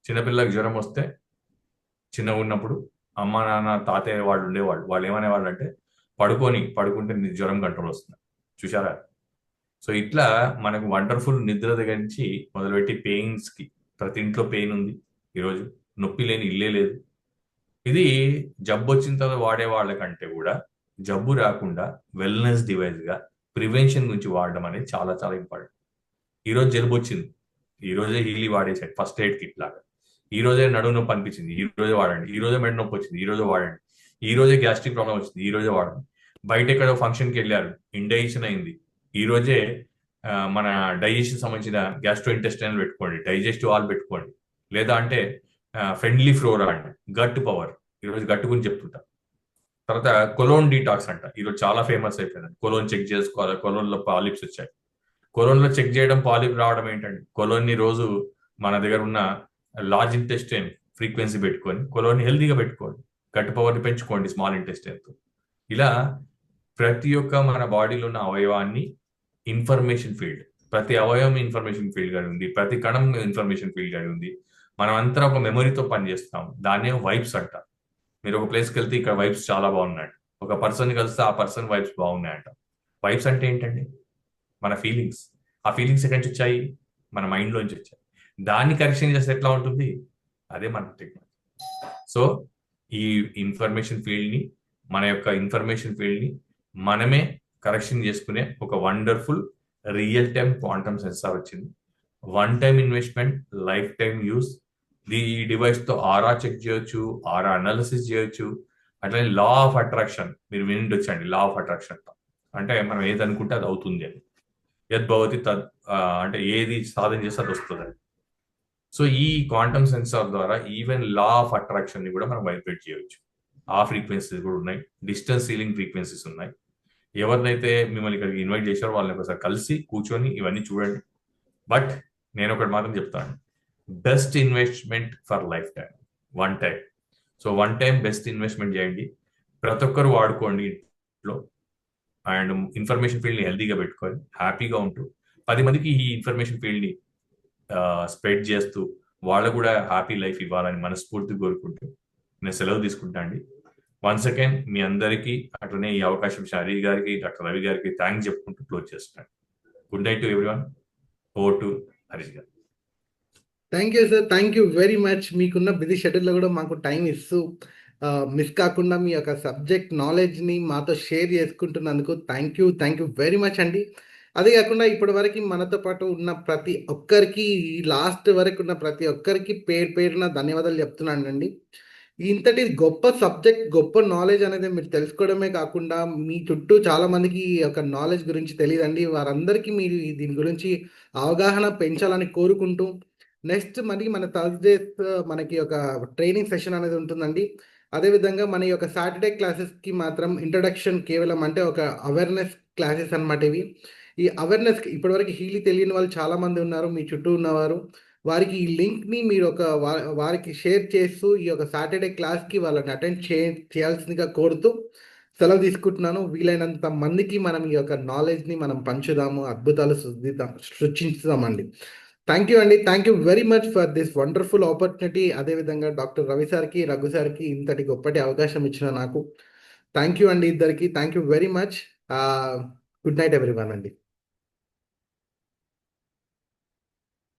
చిన్నపిల్లలకు జ్వరం వస్తే చిన్నగా ఉన్నప్పుడు అమ్మ నాన్న తాతయ్య వాళ్ళు ఉండేవాళ్ళు. వాళ్ళు ఏమనేవాళ్ళు అంటే, పడుకుంటే నీ జ్వరం కంట్రోల్ వస్తుంది. చూసారా? సో ఇట్లా మనకు వండర్ఫుల్ నిద్ర దగ్గర నుంచి మొదలుపెట్టి పెయిన్స్కి, ప్రతి ఇంట్లో పెయిన్ ఉంది ఈరోజు, నొప్పి లేని ఇల్లే లేదు. ఇది జబ్బు వచ్చిన తర్వాత వాడే వాళ్ళకంటే కూడా జబ్బు రాకుండా వెల్నెస్ డివైస్గా ప్రివెన్షన్ గురించి వాడడం అనేది చాలా చాలా ఇంపార్టెంట్. ఈరోజు జలుబు వచ్చింది, ఈ రోజే హీలీ వాడేసాడు, ఫస్ట్ ఎయిడ్ కిట్ లాగా. ఈ రోజే నడుము నొప్పి అనిపించింది, ఈ రోజే వాడండి. ఈ రోజే మెడ నొప్పి వచ్చింది, ఈ రోజే వాడండి. ఈ రోజే గ్యాస్ట్రిక్ ప్రాబ్లం వచ్చింది, ఈ రోజే వాడండి. బయట ఎక్కడో ఫంక్షన్కి వెళ్ళారు, ఇండైజెషన్ అయింది, ఈ రోజే మన డైజెషన్ సంబంధించిన గ్యాస్ట్రో ఇంటెస్టైన్ పెట్టుకోండి, డైజెస్టివ్ ఆల్ పెట్టుకోండి. లేదా అంటే ఫ్రెండ్లీ ఫ్లోరా అండి, గట్ పవర్, ఈరోజు గట్ గురించి చెప్తుంటా. తర్వాత కొలోన్ డీటాక్స్ అంట, ఈరోజు చాలా ఫేమస్ అయిపోయింది. కొలోన్ చెక్ చేసుకోవాలి, కొలోన్లో పాలిప్స్ వచ్చాయి. కొలోన్లో చెక్ చేయడం, పాలిప్ రావడం ఏంటండి? కొలోన్ని రోజు మన దగ్గర ఉన్న లార్జ్ ఇంటెస్టైన్ ఫ్రీక్వెన్సీ పెట్టుకొని కొలోన్ని హెల్తీగా పెట్టుకోండి, గట్ పవర్ని పెంచుకోండి స్మాల్ ఇంటెస్టైన్తో. ఇలా ప్రతి ఒక్క మన బాడీలో ఉన్న అవయవాన్ని ఇన్ఫర్మేషన్ ఫీల్డ్, ప్రతి అవయవం ఇన్ఫర్మేషన్ ఫీల్డ్ గా ఉంది, ప్రతి కణం ఇన్ఫర్మేషన్ ఫీల్డ్ గా ఉంది. మనం అంతా ఒక మెమరీతో పనిచేస్తాం, దాన్నే వైబ్స్ అంట. మీరు ఒక ప్లేస్కి వెళ్తే ఇక్కడ వైబ్స్ చాలా బాగున్నాయంట, ఒక పర్సన్ కలిస్తే ఆ పర్సన్ వైబ్స్ బాగున్నాయంట. వైబ్స్ అంటే ఏంటండి? మన ఫీలింగ్స్. ఆ ఫీలింగ్స్ ఎక్కడి నుంచి వచ్చాయి? మన మైండ్లోంచి వచ్చాయి. దాన్ని కరెక్షన్ చేస్తే ఎట్లా ఉంటుంది? అదే మన టెక్నాలజీ. సో ఈ ఇన్ఫర్మేషన్ ఫీల్డ్ని, మన యొక్క ఇన్ఫర్మేషన్ ఫీల్డ్ని మనమే కరెక్షన్ చేసుకునే ఒక wonderful real time quantum sensor వచ్చింది. One time investment, life time use. ఈ డివైస్తో ఆరా చెక్ చేయొచ్చు, ఆరా అనాలిసిస్ చేయొచ్చు. అట్లనే లా ఆఫ్ అట్రాక్షన్ మీరు వినిండొచ్చండి. లా ఆఫ్ అట్రాక్షన్ అంటే మనం ఏది అనుకుంటే అది అవుతుంది అని. యద్భవతి తద్, అంటే ఏది సాధన చేస్తే అది వస్తుందని. సో ఈ క్వాంటమ్ సెన్సార్ ద్వారా ఈవెన్ లా ఆఫ్ అట్రాక్షన్ ని కూడా మనం వైబ్రేట్ చేయవచ్చు. ఆ ఫ్రీక్వెన్సీస్ కూడా ఉన్నాయి, డిస్టెన్స్ సీలింగ్ ఫ్రీక్వెన్సీస్ ఉన్నాయి. ఎవరినైతే మిమ్మల్ని ఇక్కడికి ఇన్వైట్ చేశారో వాళ్ళని ఒకసారి కలిసి కూర్చొని ఇవన్నీ చూడండి. బట్ నేను ఒకటి మాత్రం చెప్తాను, best investment for life time, one time. So one time best investment చేయండి, ప్రతి ఒక్కరు వాడుకోండి ఇంట్లో. అండ్ ఇన్ఫర్మేషన్ ఫీల్డ్ని హెల్తీగా పెట్టుకొని హ్యాపీగా ఉంటూ 10 మందికి ఈ ఇన్ఫర్మేషన్ ఫీల్డ్ని స్ప్రెడ్ చేస్తూ వాళ్ళు కూడా హ్యాపీ లైఫ్ ఇవ్వాలని మనస్ఫూర్తిగా కోరుకుంటూ నేను సెలవు తీసుకుంటా అండి. వన్స్ అగైన్ మీ అందరికీ అట్లనే ఈ అవకాశం హరి గారికి, డాక్టర్ రవి గారికి థ్యాంక్స్ చెప్పుకుంటూ క్లోజ్ చేస్తున్నాను. Good night to everyone. Over to Harish గారు. Thank you sir, thank you very much. మీకున్న బిజీ షెడ్యూల్లో కూడా మాకు టైం ఇస్తూ మిస్ కాకుండా మీ యొక్క సబ్జెక్ట్ నాలెడ్జ్ని మాతో షేర్ చేసుకుంటున్నందుకు థ్యాంక్ యూ వెరీ మచ్ అండి. అదే కాకుండా ఇప్పటి వరకు మనతో పాటు ఉన్న ప్రతి ఒక్కరికి, లాస్ట్ వరకు ఉన్న ప్రతి ఒక్కరికి పేరున ధన్యవాదాలు చెప్తున్నానండి. ఇంతటి గొప్ప సబ్జెక్ట్, గొప్ప నాలెడ్జ్ అనేది మీరు తెలుసుకోవడమే కాకుండా మీ చుట్టూ చాలా మందికి ఈ యొక్క నాలెడ్జ్ గురించి తెలియదండి. వారందరికీ మీరు దీని గురించి అవగాహన పెంచాలని కోరుకుంటూ, నెక్స్ట్ మరి మన థర్స్డేస్ మనకి ఒక ట్రైనింగ్ సెషన్ అనేది ఉంటుందండి. అదేవిధంగా మన యొక్క సాటర్డే క్లాసెస్కి మాత్రం ఇంట్రడక్షన్, కేవలం అంటే ఒక అవేర్నెస్ క్లాసెస్ అనమాట ఇవి. ఈ అవేర్నెస్ ఇప్పటివరకు హీలీ తెలియని వాళ్ళు చాలామంది ఉన్నారు మీ చుట్టూ ఉన్నవారు. వారికి ఈ లింక్ని మీరు ఒక వారికి షేర్ చేస్తూ ఈ యొక్క సాటర్డే క్లాస్కి వాళ్ళని అటెండ్ చేయాల్సిందిగా కోరుతూ సెలవు తీసుకుంటున్నాను. వీలైనంత మందికి మనం ఈ యొక్క నాలెడ్జ్ని మనం పంచుదాము, అద్భుతాలు సృష్టించుదామండి. థ్యాంక్ యూ అండి. Thank you very much for this wonderful opportunity. అదేవిధంగా డాక్టర్ రవి సార్కి, రఘు సార్కి ఇంతటి గొప్పటి అవకాశం ఇచ్చిన నాకు థ్యాంక్ యూ అండి ఇద్దరికి. Thank you very much. Good night everyone అండి.